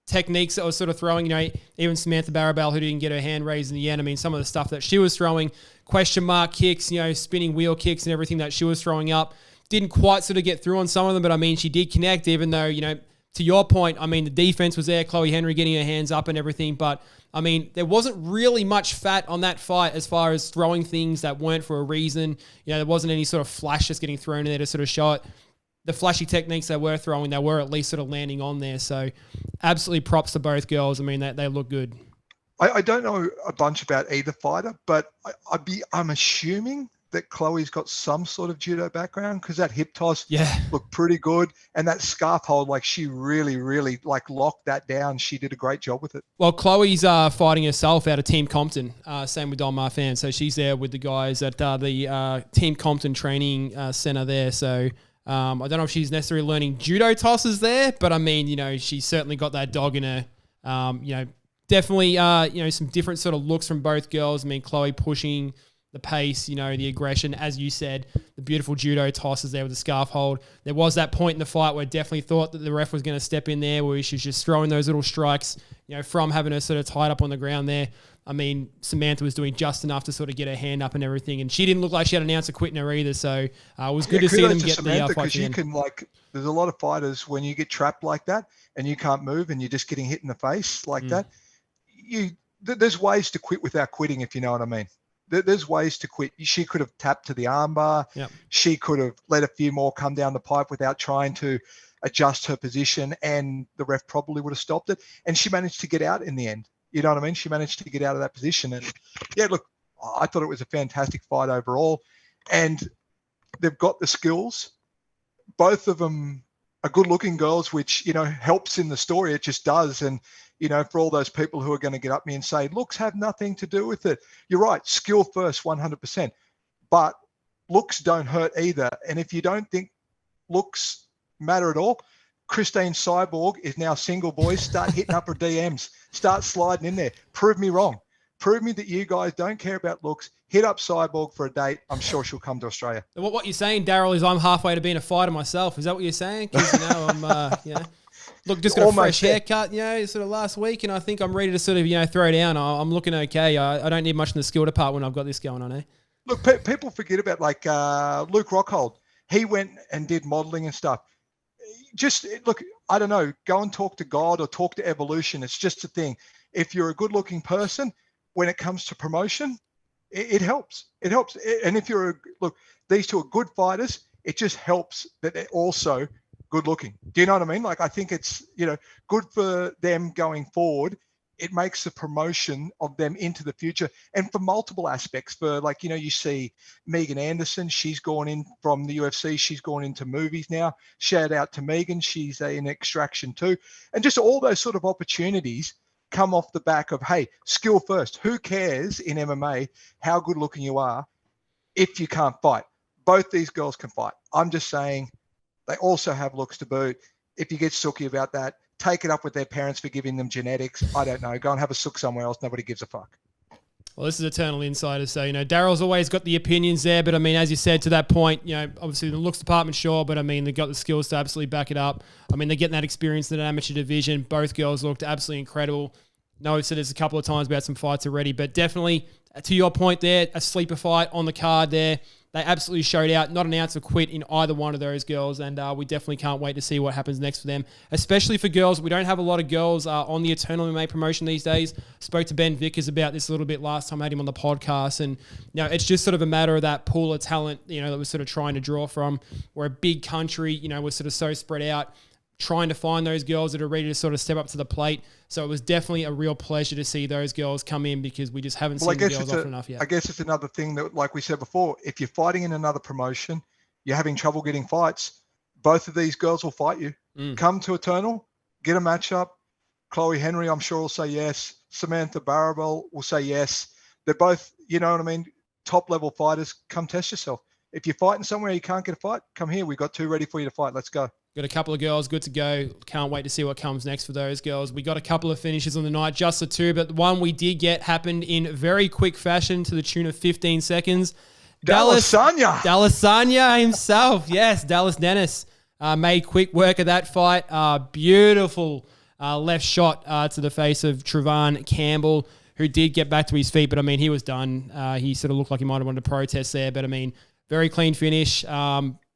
techniques that was sort of throwing, even Samantha Barabel, who didn't get her hand raised in the end. I mean, some of the stuff that she was throwing, question mark kicks, spinning wheel kicks and everything that she was throwing up, didn't quite sort of get through on some of them, but I mean, she did connect, even though, to your point, I mean, the defense was there, Chloe Henry getting her hands up and everything, but I mean, there wasn't really much fat on that fight as far as throwing things that weren't for a reason. There wasn't any sort of flash just getting thrown in there to sort of show it. The flashy techniques they were throwing, they were at least sort of landing on there. So absolutely props to both girls. I mean, they look good. I don't know a bunch about either fighter, but I'm assuming that Chloe's got some sort of judo background, because that hip toss looked pretty good. And that scarf hold, like, she really, really locked that down. She did a great job with it. Well, Chloe's fighting herself out of Team Compton. Same with Don Marfan. So she's there with the guys at the Team Compton training center there. So I don't know if she's necessarily learning judo tosses there, but I mean, she's certainly got that dog in her. Definitely, some different sort of looks from both girls. I mean, Chloe pushing the pace, the aggression, as you said, the beautiful judo tosses there with the scarf hold. There was that point in the fight where I definitely thought that the ref was going to step in there, where she was just throwing those little strikes, from having her sort of tied up on the ground there. I mean, Samantha was doing just enough to sort of get her hand up and everything, and she didn't look like she had an ounce of quit in her either. So it was good to see them get Samantha, the fight. Because you can, there's a lot of fighters, when you get trapped like that and you can't move and you're just getting hit in the face like that, there's ways to quit without quitting, if you know what I mean. There's ways to quit. She could have tapped to the armbar. Yep. She could have let a few more come down the pipe without trying to adjust her position, and the ref probably would have stopped it. And she managed to get out in the end. You know what I mean? She managed to get out of that position. And look, I thought it was a fantastic fight overall. And they've got the skills. Both of them are good-looking girls, which, helps in the story. It just does. And, for all those people who are going to get up me and say, looks have nothing to do with it. You're right. Skill first, 100%. But looks don't hurt either. And if you don't think looks matter at all, Christine Cyborg is now single, boys. Start hitting up her DMs. Start sliding in there. Prove me wrong. Prove me that you guys don't care about looks. Hit up Cyborg for a date. I'm sure she'll come to Australia. What you're saying, Darryl, is I'm halfway to being a fighter myself. Is that what you're saying? Because, I'm, look, just got a fresh haircut, sort of last week, and I think I'm ready to sort of, throw down. I'm looking okay. I don't need much in the skill department when I've got this going on, eh? Look, people forget about, Luke Rockhold. He went and did modeling and stuff. Just, look, I don't know, go and talk to God or talk to evolution. It's just a thing. If you're a good-looking person, when it comes to promotion, it helps. It helps. And if these two are good fighters, it just helps that they're also good looking. Do you know what I mean? I think it's, good for them going forward. It makes the promotion of them into the future, and for multiple aspects. For you see Megan Anderson, she's gone in from the UFC. She's gone into movies now. Shout out to Megan. She's in Extraction too. And just all those sort of opportunities come off the back of, hey, skill first. Who cares in MMA how good looking you are if you can't fight? Both these girls can fight. I'm just saying they also have looks to boot. If you get sooky about that, take it up with their parents for giving them genetics. I don't know. Go and have a sook somewhere else. Nobody gives a fuck. Well, this is Eternal Insiders, so, Darryl's always got the opinions there, but, as you said, to that point, obviously the looks department, sure, but, they've got the skills to absolutely back it up. They're getting that experience in an amateur division. Both girls looked absolutely incredible. No, I've said this a couple of times about some fights already, but definitely, to your point there, a sleeper fight on the card there. They absolutely showed out, not an ounce of quit in either one of those girls, and we definitely can't wait to see what happens next for them, especially for girls. We don't have a lot of girls on the Eternal MMA promotion these days. Spoke to Ben Vickers about this a little bit last time I had him on the podcast, and it's just sort of a matter of that pool of talent, that we're sort of trying to draw from. We're a big country, we're sort of so spread out, trying to find those girls that are ready to sort of step up to the plate. So it was definitely a real pleasure to see those girls come in, because we just haven't seen the girls often enough yet. I guess it's another thing that, like we said before, if you're fighting in another promotion, you're having trouble getting fights, both of these girls will fight you. Come to Eternal, get a matchup. Chloe Henry, I'm sure, will say yes. Samantha Barabel will say yes. They're both, top-level fighters. Come test yourself. If you're fighting somewhere you can't get a fight, come here. We've got two ready for you to fight. Let's go. Got a couple of girls good to go. Can't wait to see what comes next for those girls. We got a couple of finishes on the night, just the two, but the one we did get happened in very quick fashion to the tune of 15 seconds. Dallasanya himself. Yes, Dallas Dennis made quick work of that fight. Beautiful left shot to the face of Trevon Campbell, who did get back to his feet, but he was done. He sort of looked like he might have wanted to protest there, but very clean finish.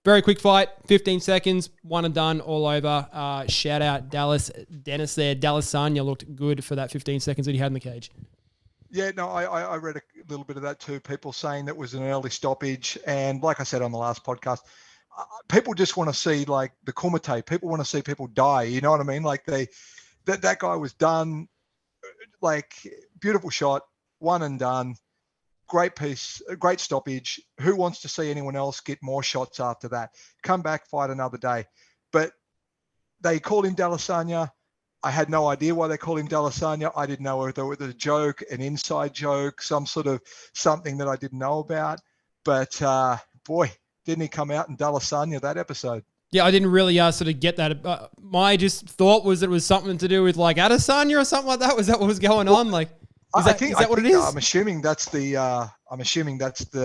Very quick fight, 15 seconds, one and done, all over. Shout out Dallas Dennis there. Dallasanya looked good for that 15 seconds that he had in the cage. Yeah, no, I read a little bit of that too. People saying that was an early stoppage. And like I said on the last podcast, people just want to see the kumite. People want to see people die. You know what I mean? That guy was done. Beautiful shot, one and done. Great piece, great stoppage. Who wants to see anyone else get more shots after that? Come back, fight another day. But they called him Dallasanya. I had no idea why they called him Dallasanya. I didn't know whether it was a joke, an inside joke, something that I didn't know about. But boy, didn't he come out in Dallasanya that episode? Yeah, I didn't really sort of get that. My just thought was it was something to do with Adesanya or something like that. Was that what was going on? Is that what it is? I'm assuming that's the.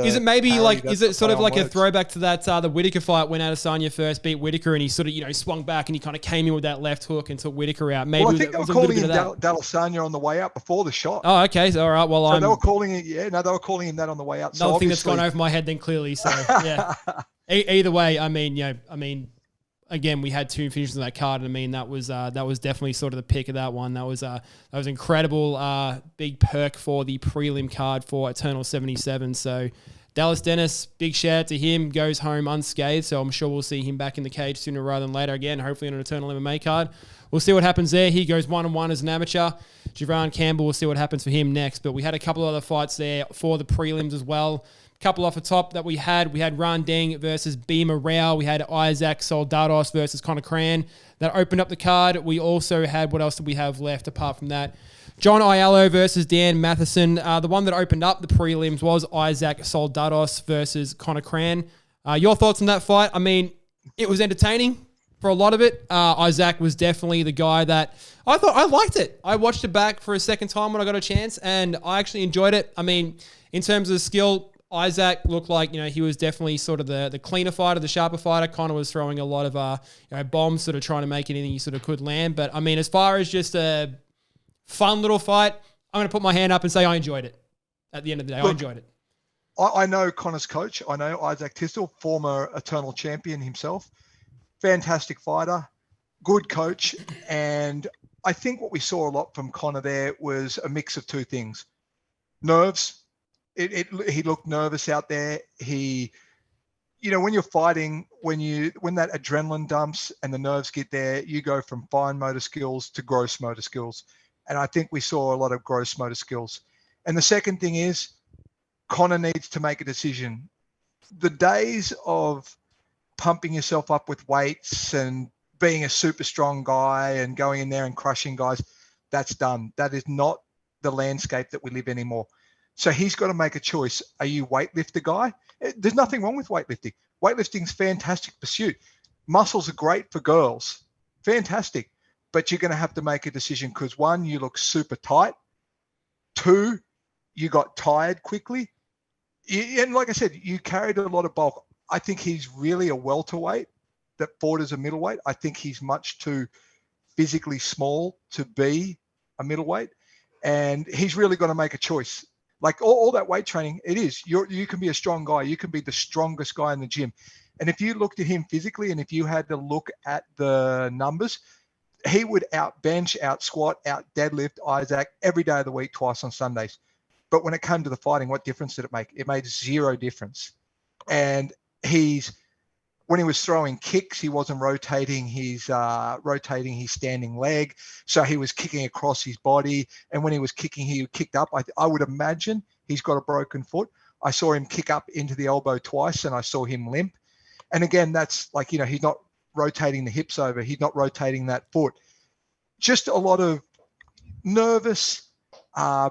Is it maybe is it sort of like a throwback to that the Whittaker fight when Adesanya first beat Whittaker and he sort of swung back and he kind of came in with that left hook and took Whittaker out. Maybe I think they were calling him Dallasanya on the way out before the shot. Oh, okay, so all right. Well, they were calling it. Yeah, no, they were calling him that on the way out. Another thing that's gone over my head then clearly. So yeah. Either way, again, we had two finishes on that card, and that was definitely sort of the pick of that one. That was incredible. Big perk for the prelim card for Eternal 77. So Dallas Dennis, big shout out to him. Goes home unscathed, so I'm sure we'll see him back in the cage sooner rather than later. Again, hopefully on an Eternal MMA card. We'll see what happens there. He goes 1-1 as an amateur. Trevon Campbell, we'll see what happens for him next. But we had a couple of other fights there for the prelims as well. couple off the top that we had Randeng versus Beamer Rao. We had Isaac Soldados versus Conor Cran. That opened up the card. We also had, what else did we have left apart from that? John Aiello versus Dan Matheson. The one that opened up the prelims was Isaac Soldados versus Conor Cran. Your thoughts on that fight? I mean, it was entertaining for a lot of it. Isaac was definitely the guy that I thought I liked it. I watched it back for a second time when I got a chance, and I actually enjoyed it. I mean, in terms of skill, Isaac looked like, he was definitely sort of the cleaner fighter, the sharper fighter. Conor was throwing a lot of bombs, sort of trying to make anything he sort of could land. But I mean, as far as just a fun little fight, I'm going to put my hand up and say I enjoyed it. At the end of the day, I enjoyed it. I know Conor's coach. I know Isaac Tisdall, former Eternal champion himself. Fantastic fighter, good coach. And I think what we saw a lot from Conor there was a mix of two things. Nerves. He looked nervous out there. He, when you're fighting, when that adrenaline dumps and the nerves get there, you go from fine motor skills to gross motor skills. And I think we saw a lot of gross motor skills. And the second thing is Conor needs to make a decision. The days of pumping yourself up with weights and being a super strong guy and going in there and crushing guys, that's done. That is not the landscape that we live anymore. So he's got to make a choice. Are you weightlifter guy? There's nothing wrong with weightlifting. Weightlifting's fantastic pursuit. Muscles are great for girls. Fantastic. But you're going to have to make a decision because one, you look super tight. Two, you got tired quickly. And like I said, you carried a lot of bulk. I think he's really a welterweight that fought as a middleweight. I think he's much too physically small to be a middleweight. And he's really got to make a choice. Like all that weight training, it is. You can be a strong guy. You can be the strongest guy in the gym. And if you looked at him physically and if you had to look at the numbers, he would out bench, out squat, out deadlift Isaac every day of the week, twice on Sundays. But when it came to the fighting, what difference did it make? It made zero difference. And when he was throwing kicks, he wasn't rotating his standing leg. So he was kicking across his body. And when he was kicking, he kicked up. I would imagine he's got a broken foot. I saw him kick up into the elbow twice and I saw him limp. And again, that's like, he's not rotating the hips over. He's not rotating that foot. Just a lot of nervous,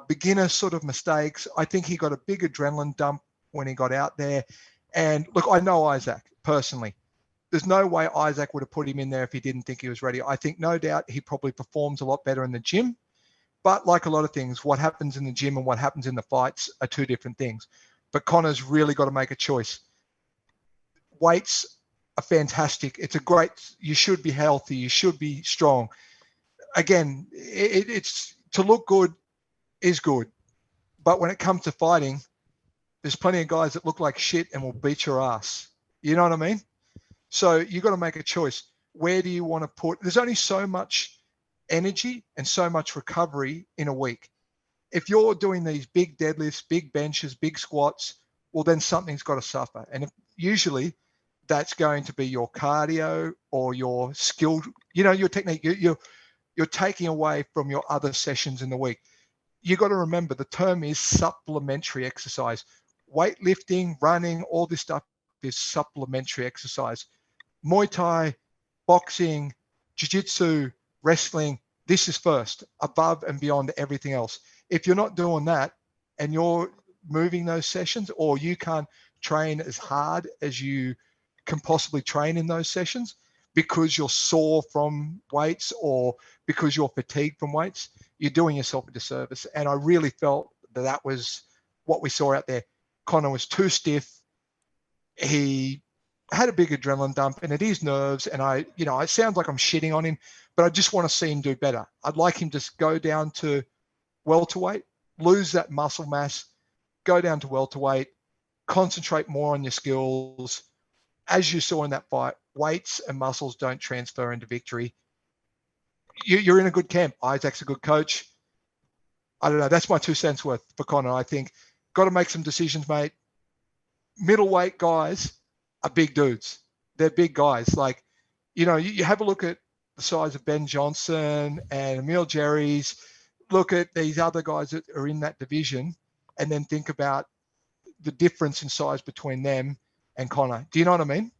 beginner sort of mistakes. I think he got a big adrenaline dump when he got out there. And look, I know Isaac personally. There's no way Isaac would have put him in there if he didn't think he was ready. I think no doubt he probably performs a lot better in the gym. But like a lot of things, what happens in the gym and what happens in the fights are two different things. But Conor's really got to make a choice. Weights are fantastic. It's you should be healthy. You should be strong. Again, it's to look good is good. But when it comes to fighting, there's plenty of guys that look like shit and will beat your ass. You know what I mean? So you got to make a choice. Where do you want to put? There's only so much energy and so much recovery in a week. If you're doing these big deadlifts, big benches, big squats, well, then something's got to suffer. And usually that's going to be your cardio or your skill, your technique. You're taking away from your other sessions in the week. You got to remember the term is supplementary exercise. Weightlifting, running, all this stuff is supplementary exercise. Muay Thai, boxing, jiu-jitsu, wrestling, this is first, above and beyond everything else. If you're not doing that and you're moving those sessions, or you can't train as hard as you can possibly train in those sessions because you're sore from weights or because you're fatigued from weights, you're doing yourself a disservice. And I really felt that was what we saw out there. Conor was too stiff. He had a big adrenaline dump, and it is nerves. And it sounds like I'm shitting on him, but I just want to see him do better. I'd like him to go down to welterweight, lose that muscle mass, go down to welterweight, concentrate more on your skills. As you saw in that fight, weights and muscles don't transfer into victory. You're in a good camp. Isaac's a good coach. I don't know. That's my 2 cents worth for Conor. I think got to make some decisions, mate. Middleweight guys are big dudes. They're big guys. Like, you have a look at the size of Ben Johnson and Emil Jerry's. Look at these other guys that are in that division and then think about the difference in size between them and Conor. Do you know what I mean?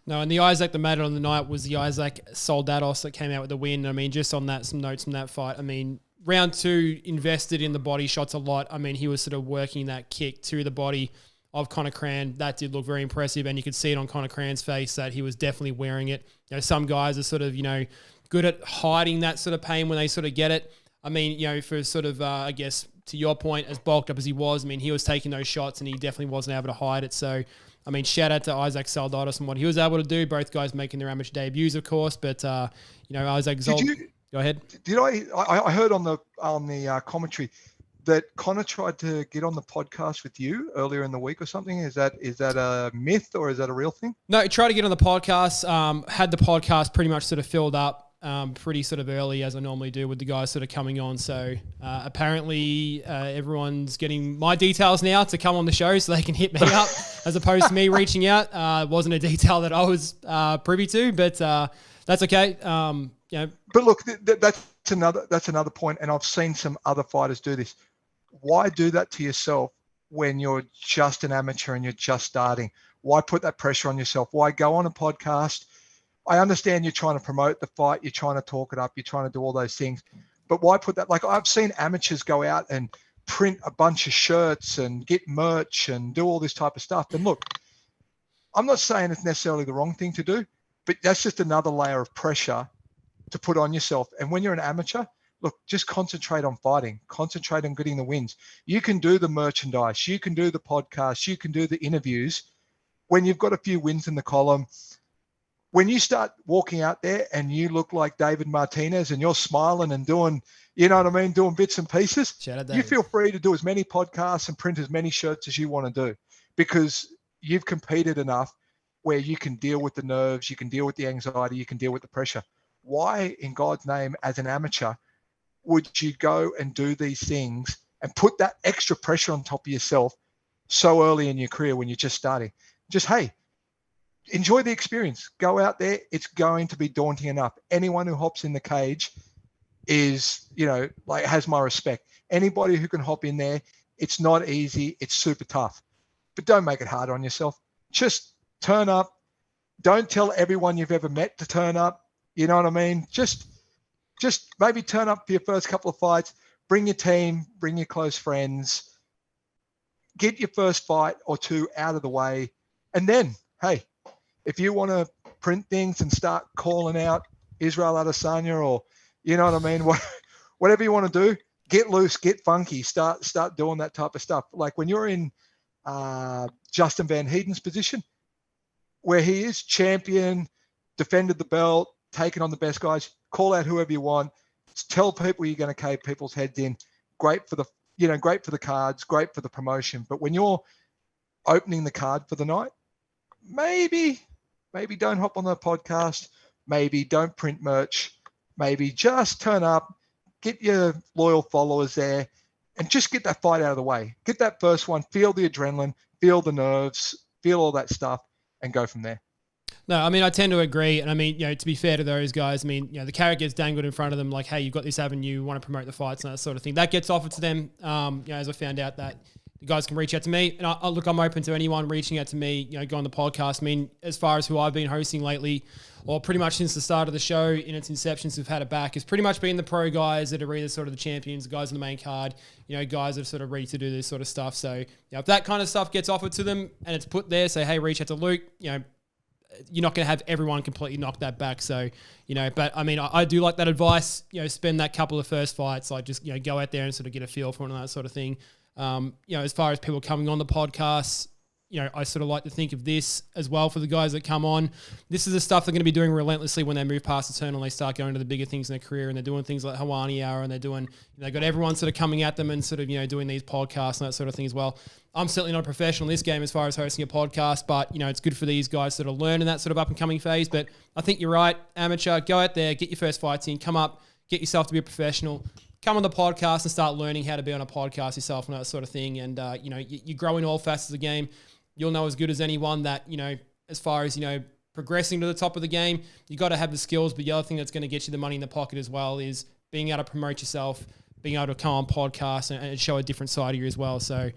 No, and the ANZAC that made it on the night was the ANZAC Soldados that came out with the win. I mean, just on that, some notes from that fight. I mean, round 2 invested in the body shots a lot. I mean, he was sort of working that kick to the body of Conor Cran. That did look very impressive, and you could see it on Conor Cran's face that he was definitely wearing it. You know, some guys are sort of, you know, good at hiding that sort of pain when they sort of get it. I mean, you know, for sort of, I guess, to your point, as bulked up as he was, I mean, he was taking those shots and he definitely wasn't able to hide it. So, I mean, shout out to ANZAC Soldados and what he was able to do. Both guys making their amateur debuts, of course, but, you know, ANZAC Go ahead. I heard on the commentary that Conor tried to get on the podcast with you earlier in the week or something. Is that a myth or is that a real thing? No, he tried to get on the podcast. Had the podcast pretty much sort of filled up pretty sort of early, as I normally do with the guys sort of coming on. So apparently everyone's getting my details now to come on the show so they can hit me up as opposed to me reaching out. It wasn't a detail that I was privy to, but that's okay. Yeah. But look, that's another point, and I've seen some other fighters do this. Why do that to yourself when you're just an amateur and you're just starting? Why put that pressure on yourself? Why go on a podcast? I understand you're trying to promote the fight, you're trying to talk it up, you're trying to do all those things, but why put that? Like, I've seen amateurs go out and print a bunch of shirts and get merch and do all this type of stuff. And look, I'm not saying it's necessarily the wrong thing to do, but that's just another layer of pressure to put on yourself. And when you're an amateur, look, just concentrate on fighting, concentrate on getting the wins. You can do the merchandise, you can do the podcast, you can do the interviews. When you've got a few wins in the column, when you start walking out there and you look like David Martinez and you're smiling and doing, you know what I mean, doing bits and pieces, you feel free to do as many podcasts and print as many shirts as you want to do, because you've competed enough where you can deal with the nerves, you can deal with the anxiety, you can deal with the pressure. Why, in God's name, as an amateur, would you go and do these things and put that extra pressure on top of yourself so early in your career when you're just starting? Just, hey, enjoy the experience. Go out there. It's going to be daunting enough. Anyone who hops in the cage is, you know, like, has my respect. Anybody who can hop in there, it's not easy. It's super tough. But don't make it hard on yourself. Just turn up. Don't tell everyone you've ever met to turn up. You know what I mean? Just maybe turn up for your first couple of fights. Bring your team. Bring your close friends. Get your first fight or two out of the way. And then, hey, if you want to print things and start calling out Israel Adesanya, or, you know what I mean, whatever you want to do, get loose, get funky, start doing that type of stuff. Like when you're in Justin Van Heeden's position, where he is champion, defended the belt, taken on the best guys, call out whoever you want, tell people you're going to cave people's heads in. Great for the cards, great for the promotion. But when you're opening the card for the night, maybe don't hop on the podcast, maybe don't print merch, maybe just turn up, get your loyal followers there, and just get that fight out of the way. Get that first one, feel the adrenaline, feel the nerves, feel all that stuff, and go from there. No, I mean, I tend to agree. And I mean, you know, to be fair to those guys, I mean, you know, the carrot gets dangled in front of them like, hey, you've got this avenue, you want to promote the fights and that sort of thing. That gets offered to them. You know, as I found out that you guys can reach out to me. And look, I'm open to anyone reaching out to me, you know, go on the podcast. I mean, as far as who I've been hosting lately, or pretty much since the start of the show in its inception, since we've had it back, it's pretty much been the pro guys that are either sort of the champions, the guys on the main card, you know, guys that are sort of ready to do this sort of stuff. So, you know, if that kind of stuff gets offered to them and it's put there, say, hey, reach out to Luke, you know, you're not going to have everyone completely knock that back. So, you know, but I mean, I do like that advice, you know, spend that couple of first fights, like just, you know, go out there and sort of get a feel for it and that sort of thing. You know, as far as people coming on the podcast, you know, I sort of like to think of this as well for the guys that come on. This is the stuff they're going to be doing relentlessly when they move past Eternal. They start going to the bigger things in their career, and they're doing things like Hawani Hour, and they're doing, they've got everyone sort of coming at them and sort of, you know, doing these podcasts and that sort of thing as well. I'm certainly not a professional in this game as far as hosting a podcast, but, you know, it's good for these guys sort of learn in that sort of up and coming phase. But I think you're right, amateur, go out there, get your first fights in, come up, get yourself to be a professional. Come on the podcast and start learning how to be on a podcast yourself and that sort of thing. And, you know, you grow in all facets of the game. You'll know as good as anyone that, you know, as far as, you know, progressing to the top of the game, you got to have the skills. But the other thing that's going to get you the money in the pocket as well is being able to promote yourself, being able to come on podcasts and show a different side of you as well. So,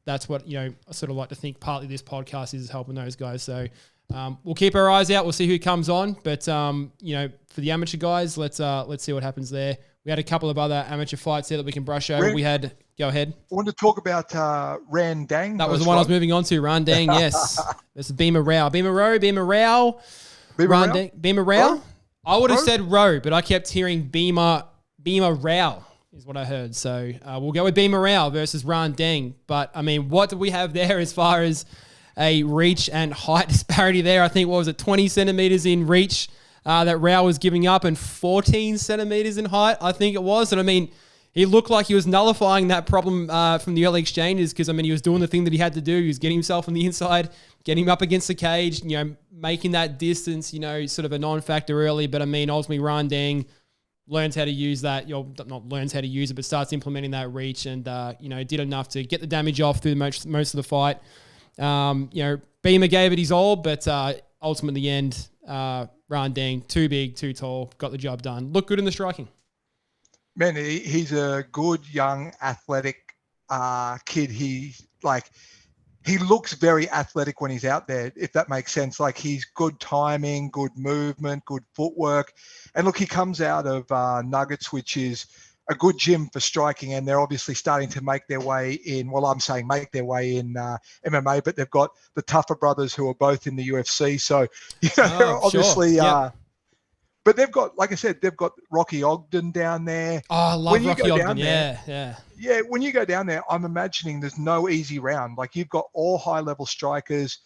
That's what, I sort of like to think partly this podcast is helping those guys. So we'll keep our eyes out. We'll see who comes on. But, for the amateur guys, let's see what happens there. We had a couple of other amateur fights there that we can brush over. Go ahead. I wanted to talk about Ran Dang. That was the one I was moving on to. Ran Dang, yes. This is Beamer Rao. Beamer Rao? I would have said Rowe, but I kept hearing Beamer Rao is what I heard. So we'll go with Beamer Rao versus Ran Dang. But, what do we have there as far as a reach and height disparity there? I think, 20 centimeters in reach that Rao was giving up and 14 centimeters in height, I think it was. And, he looked like he was nullifying that problem from the early exchanges because, he was doing the thing that he had to do. He was getting himself on the inside, getting him up against the cage, making that distance, sort of a non-factor early. But, ultimately, Ran Dang learns how to use that, not learns how to use it, but starts implementing that reach and, did enough to get the damage off through most of the fight. Beamer gave it his all, but ultimately, the end, Ran Dang, too big, too tall, got the job done. Looked good in the striking. Man, he's a good, young, athletic kid. He looks very athletic when he's out there, if that makes sense. Like, he's good timing, good movement, good footwork. And look, he comes out of Nuggets, which is a good gym for striking, and they're obviously starting to make their way in, MMA, but they've got the Tougher brothers who are both in the UFC. So, obviously, sure. Yep. But they've got, like I said, they've got Rocky Ogden down there. Oh, I love Rocky Ogden. Yeah. Yeah, when you go down there, I'm imagining there's no easy round. Like, you've got all high-level strikers.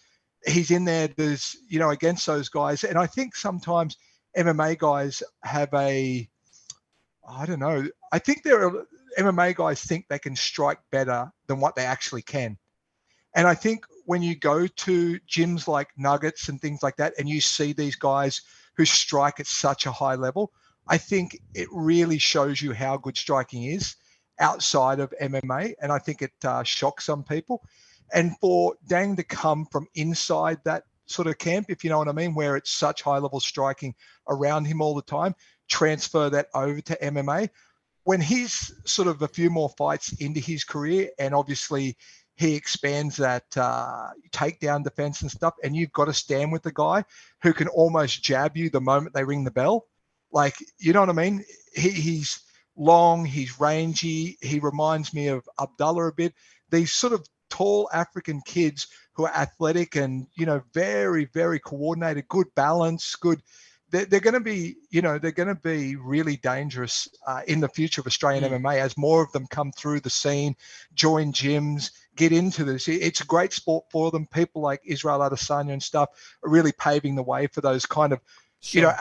He's in there. There's, against those guys. And I think sometimes MMA guys have I think MMA guys think they can strike better than what they actually can. And I think when you go to gyms like Nuggets and things like that, and you see these guys who strike at such a high level, I think it really shows you how good striking is outside of MMA. And I think it shocks some people. And for Dang to come from inside that sort of camp, if you know what I mean, where it's such high level striking around him all the time, transfer that over to MMA. When he's sort of a few more fights into his career, and obviously he expands that takedown defense and stuff, and you've got to stand with the guy who can almost jab you the moment they ring the bell. Like, you know what I mean? He's long, he's rangy. He reminds me of Abdullah a bit. These sort of tall African kids who are athletic and, very, very coordinated, good balance, good. They're going to be, they're going to be really dangerous in the future of Australian MMA as more of them come through the scene, join gyms, get into this. It's a great sport for them. People like Israel Adesanya and stuff are really paving the way for those kind of,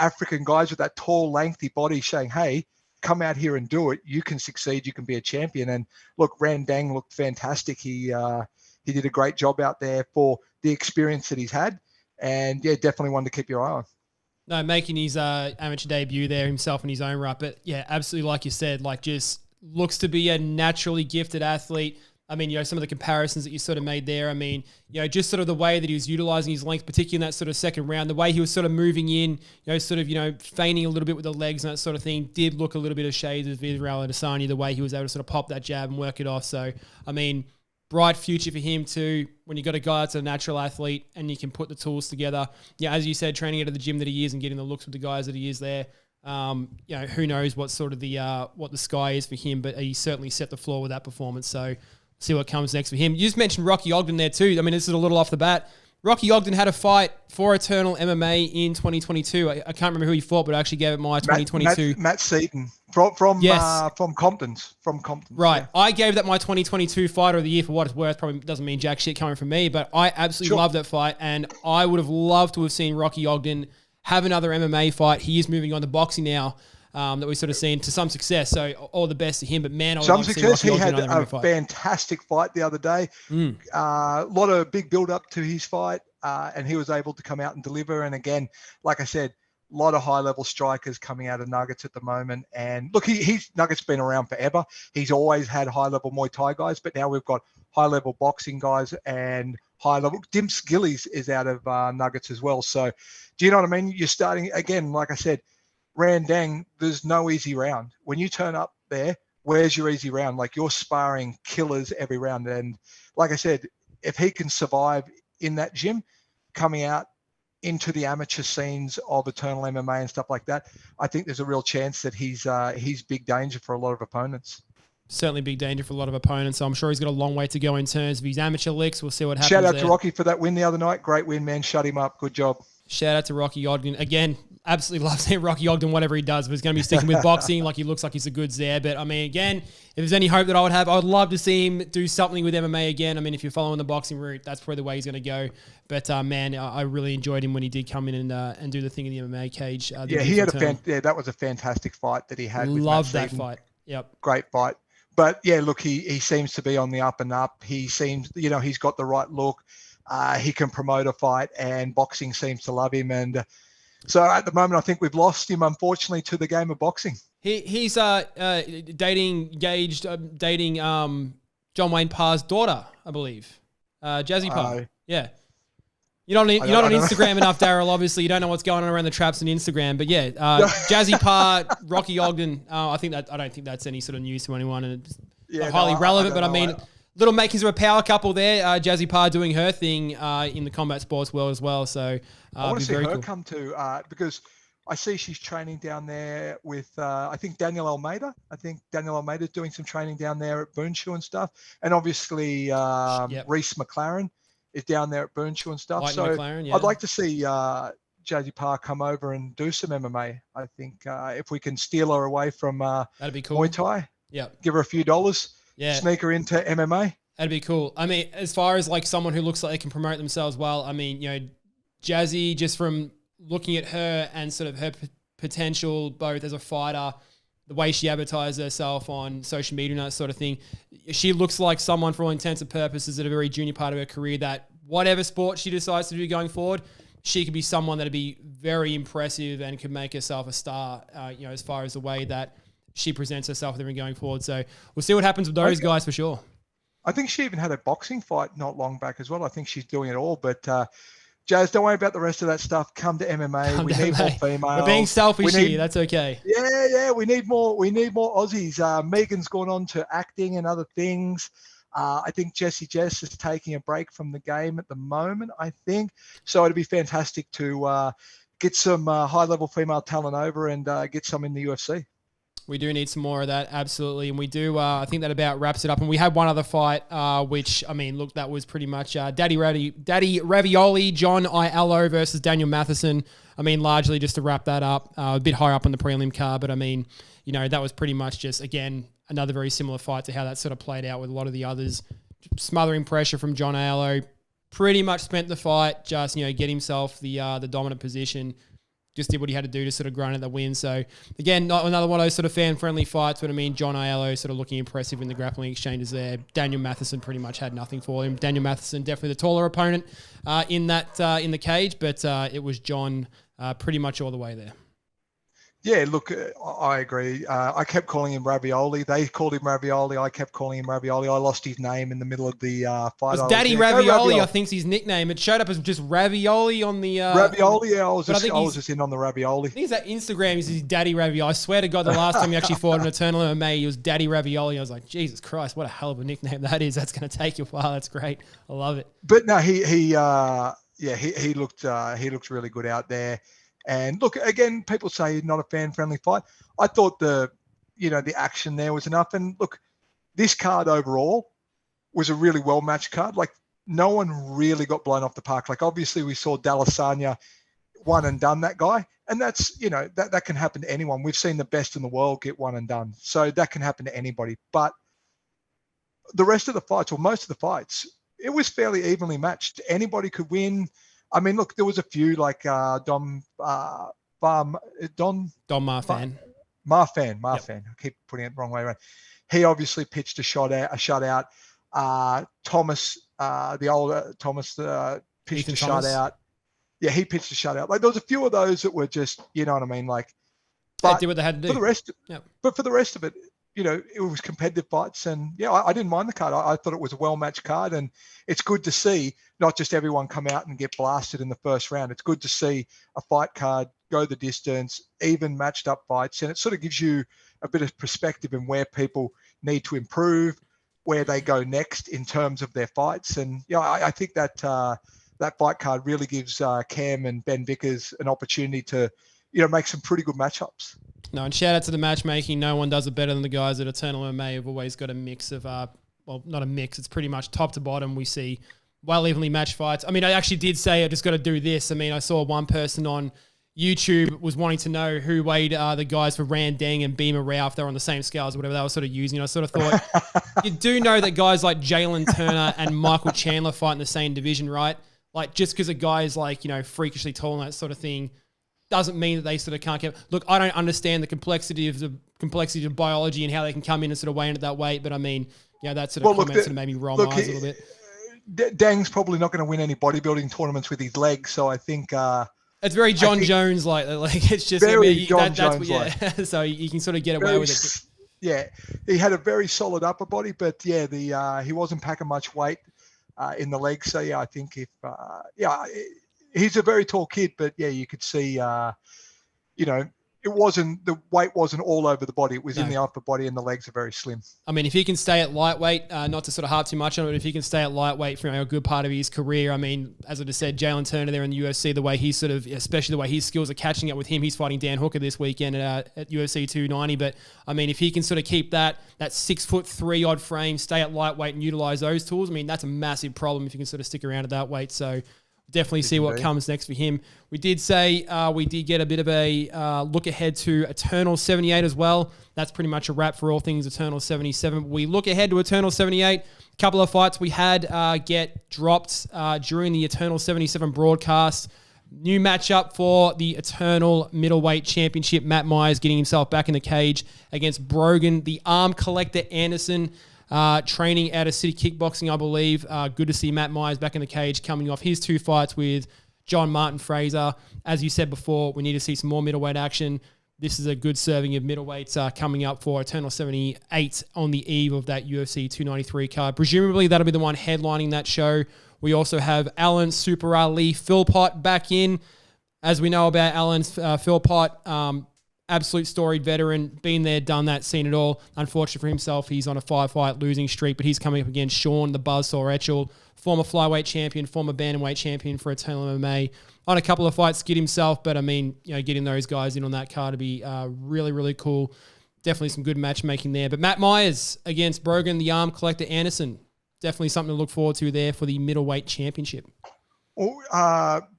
African guys with that tall, lengthy body saying, hey, come out here and do it. You can succeed. You can be a champion. And look, Ran Dang looked fantastic. He did a great job out there for the experience that he's had. And yeah, definitely one to keep your eye on. No, making his amateur debut there himself in his own right. But yeah, absolutely, like you said, just looks to be a naturally gifted athlete. Some of the comparisons that you sort of made there, just sort of the way that he was utilizing his length, particularly in that sort of second round, the way he was sort of moving in, feigning a little bit with the legs and that sort of thing, did look a little bit of shades of Israel Adesanya, the way he was able to sort of pop that jab and work it off. So, bright future for him too, when you got a guy that's a natural athlete and you can put the tools together. Yeah, as you said, training out of the gym that he is and getting the looks with the guys that he is there. Who knows what sort of what the sky is for him, but he certainly set the floor with that performance. So see what comes next for him. You just mentioned Rocky Ogden there too. This is a little off the bat. Rocky Ogden had a fight for Eternal MMA in 2022. I can't remember who he fought, but I actually gave it my 2022. Matt Seaton from Compton's. Right. Yeah. I gave that my 2022 Fighter of the Year for what it's worth. Probably doesn't mean jack shit coming from me, but I absolutely love that fight, and I would have loved to have seen Rocky Ogden have another MMA fight. He is moving on to boxing now. That we've sort of seen to some success. So all the best to him. But man, some success. He had a fantastic fight the other day. A lot of big build up to his fight, and he was able to come out and deliver. And again, like I said, a lot of high level strikers coming out of Nuggets at the moment. And look, he's Nuggets been around forever. He's always had high level Muay Thai guys, but now we've got high level boxing guys and high level. Dimps Gillies is out of Nuggets as well. So do you know what I mean? You're starting again, like I said. Ran Dang, there's no easy round. When you turn up there where's your easy round? Like, you're sparring killers every round. And like I said, if he can survive in that gym, coming out into the amateur scenes of Eternal MMA and stuff like that, I think there's a real chance that he's big danger for a lot of opponents. Certainly big danger for a lot of opponents. So I'm sure he's got a long way to go in terms of his amateur licks. We'll see what happens. Shout out there. to Rocky for that win the other night. Great win, man. Shut him up. Good job. Shout out to Rocky Ogden. Again, absolutely love seeing Rocky Ogden, whatever he does, but he's going to be sticking with boxing. Like, he looks like he's a goods there. But, I mean, again, if there's any hope that I would have, I would love to see him do something with MMA again. I mean, if you're following the boxing route, that's probably the way he's going to go. But, man, I really enjoyed him when he did come in and do the thing in the MMA cage. That was a fantastic fight that he had. Love that fight. Yep. Great fight. But, yeah, look, he seems to be on the up and up. He seems, he's got the right look. He can promote a fight, and boxing seems to love him. And so at the moment, I think we've lost him, unfortunately, to the game of boxing. He's dating John Wayne Parr's daughter, I believe, Jazzy Parr. Yeah. You're not on Instagram enough, Darryl. Obviously, you don't know what's going on around the traps on Instagram. But yeah, Jazzy Parr, Rocky Ogden. I don't think that's any sort of news to anyone, and it's highly relevant. But I mean, little makings of a power couple there. Jazzy Parr doing her thing in the combat sports world as well. So I want to see her come to because I see she's training down there with I think Daniel Almeida. I think Daniel Almeida's doing some training down there at Burnshaw and stuff. And obviously Reese McLaren is down there at Burnshaw and stuff. So McLaren, I'd like to see Jazzy Parr come over and do some MMA. I think if we can steal her away from that'd be cool. Muay Thai, give her a few dollars, sneak her into MMA. That'd be cool. I mean, as far as like someone who looks like they can promote themselves well, I mean, Jazzy, just from looking at her and sort of her potential both as a fighter, the way she advertises herself on social media and that sort of thing, she looks like someone, for all intents and purposes, at a very junior part of her career, that whatever sport she decides to do going forward, she could be someone that'd be very impressive and could make herself a star, as far as the way that she presents herself with everything going forward. So we'll see what happens with those guys for sure. I think she even had a boxing fight not long back as well. I think she's doing it all. But Jazz, don't worry about the rest of that stuff. Come to MMA. We need more females. We're being selfish here. That's okay. Yeah. We need more Aussies. Megan's gone on to acting and other things. I think Jessie Jess is taking a break from the game at the moment, I think. So it'd be fantastic to get some high-level female talent over and get some in the UFC. We do need some more of that, absolutely. And we do, I think that about wraps it up. And we had one other fight, which, I mean, look, that was pretty much Daddy Ravioli, John Aiello versus Daniel Matheson. I mean, largely just to wrap that up, a bit higher up on the prelim card. But, I mean, that was pretty much just, again, another very similar fight to how that sort of played out with a lot of the others. Smothering pressure from John Aiello. Pretty much spent the fight, just, get himself the dominant position. Just did what he had to do to sort of grind at the win. So, again, not another one of those sort of fan-friendly fights, but I mean, John Aiello sort of looking impressive in the grappling exchanges there. Daniel Matheson pretty much had nothing for him. Daniel Matheson, definitely the taller opponent in the cage, but it was John pretty much all the way there. Yeah, look, I agree. I kept calling him Ravioli. They called him Ravioli. I kept calling him Ravioli. I lost his name in the middle of the fight. It was Daddy Ravioli, I think's his nickname. It showed up as just Ravioli on the... Ravioli, yeah, I was just in on the Ravioli. I think that Instagram is his Daddy Ravioli. I swear to God, the last time he actually fought in Eternal MMA, he was Daddy Ravioli. I was like, Jesus Christ, what a hell of a nickname that is. That's going to take you a while. That's great. I love it. But no, he looked really good out there. And look, again, people say not a fan-friendly fight. I thought the action there was enough. And look, this card overall was a really well-matched card. Like, no one really got blown off the park. Like, obviously, we saw Dallasania one and done, that guy. And that's, that can happen to anyone. We've seen the best in the world get one and done. So that can happen to anybody. But the rest of the fights, or most of the fights, it was fairly evenly matched. Anybody could win. I mean, look, there was a few like Don Marfan. Yep. I keep putting it the wrong way around. He obviously pitched a shutout. Thomas, the older Thomas, pitched a shutout. Yeah, he pitched a shutout. Like, there was a few of those that were just, you know what I mean? Like, but they did what they had to do. But for the rest of it, it was competitive fights, and I didn't mind the card. I thought it was a well-matched card, and it's good to see not just everyone come out and get blasted in the first round. It's good to see a fight card go the distance, even matched up fights. And it sort of gives you a bit of perspective in where people need to improve, where they go next in terms of their fights. And I think that that fight card really gives Cam and Ben Vickers an opportunity to make some pretty good matchups. No, and shout out to the matchmaking. No one does it better than the guys at Eternal MMA. Have always got a mix of, not a mix. It's pretty much top to bottom. We see well evenly matched fights. I mean, I actually did say I just got to do this. I mean, I saw one person on YouTube was wanting to know who weighed the guys for Randang and Beamer Rao, if they were on the same scales or whatever they were sort of using. I sort of thought, you do know that guys like Jalen Turner and Michael Chandler fight in the same division, right? Like, just because a guy is like, freakishly tall and that sort of thing doesn't mean that they sort of can't get... Look, I don't understand the complexity of biology and how they can come in and sort of weigh in at that weight, but I mean, that sort of comment sort of made me roll my eyes a little bit. Dang's probably not going to win any bodybuilding tournaments with his legs, so I think... it's very John Jones like it's just very John Jones like. So you can sort of get away with it. Yeah, he had a very solid upper body, but he wasn't packing much weight in the legs. So I think if he's a very tall kid, but you could see the weight wasn't all over the body. It was in the upper body, and the legs are very slim. I mean, if he can stay at lightweight, not to sort of harp too much on it, but if he can stay at lightweight for a good part of his career, I mean, as I just said, Jalen Turner there in the UFC, the way he sort of, especially the way his skills are catching up with him, he's fighting Dan Hooker this weekend at UFC 290. But I mean, if he can sort of keep that 6'3" odd frame, stay at lightweight and utilize those tools, I mean, that's a massive problem if you can sort of stick around at that weight. So definitely see what comes next for him. We did say we did get a bit of a look ahead to Eternal 78 as well. That's pretty much a wrap for all things Eternal 77. We look ahead to Eternal 78. A couple of fights we had get dropped during the Eternal 77 broadcast. New matchup for the Eternal Middleweight Championship. Matt Myers getting himself back in the cage against Brogan, the arm collector Anderson. Training out of City Kickboxing, I believe. Good to see Matt Myers back in the cage coming off his 2 fights with John Martin Fraser. As you said before, we need to see some more middleweight action. This is a good serving of middleweights coming up for Eternal 78 on the eve of that UFC 293 card. Presumably, that'll be the one headlining that show. We also have Alan Super Ali Philpott back in. As we know about Alan Philpott, absolute storied veteran, been there, done that, seen it all. Unfortunately for himself, he's on a 5-fight losing streak, but he's coming up against Sean the Buzzsaw Etchell, former flyweight champion, former bantamweight champion for Eternal MMA. On a couple of fights, skid himself, but I mean, getting those guys in on that card would be really, really cool. Definitely some good matchmaking there. But Matt Myers against Brogan, the arm collector Anderson. Definitely something to look forward to there for the middleweight championship.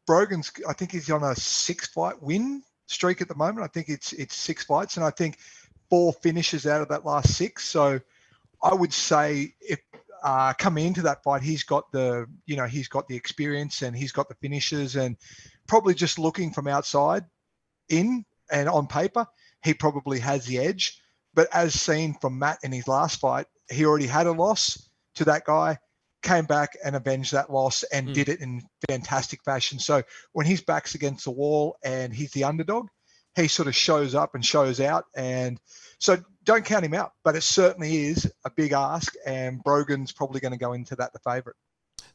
Brogan's, I think he's on a 6-fight win streak at the moment. I think it's 6 fights, and I think 4 finishes out of that last 6. So I would say if coming into that fight, he's got the experience and he's got the finishes, and probably just looking from outside in and on paper, he probably has the edge. But as seen from Matt in his last fight, he already had a loss to that guy, came back and avenged that loss and did it in fantastic fashion. So when his back's against the wall and he's the underdog, he sort of shows up and shows out. And so don't count him out, but it certainly is a big ask, and Brogan's probably going to go into that the favourite.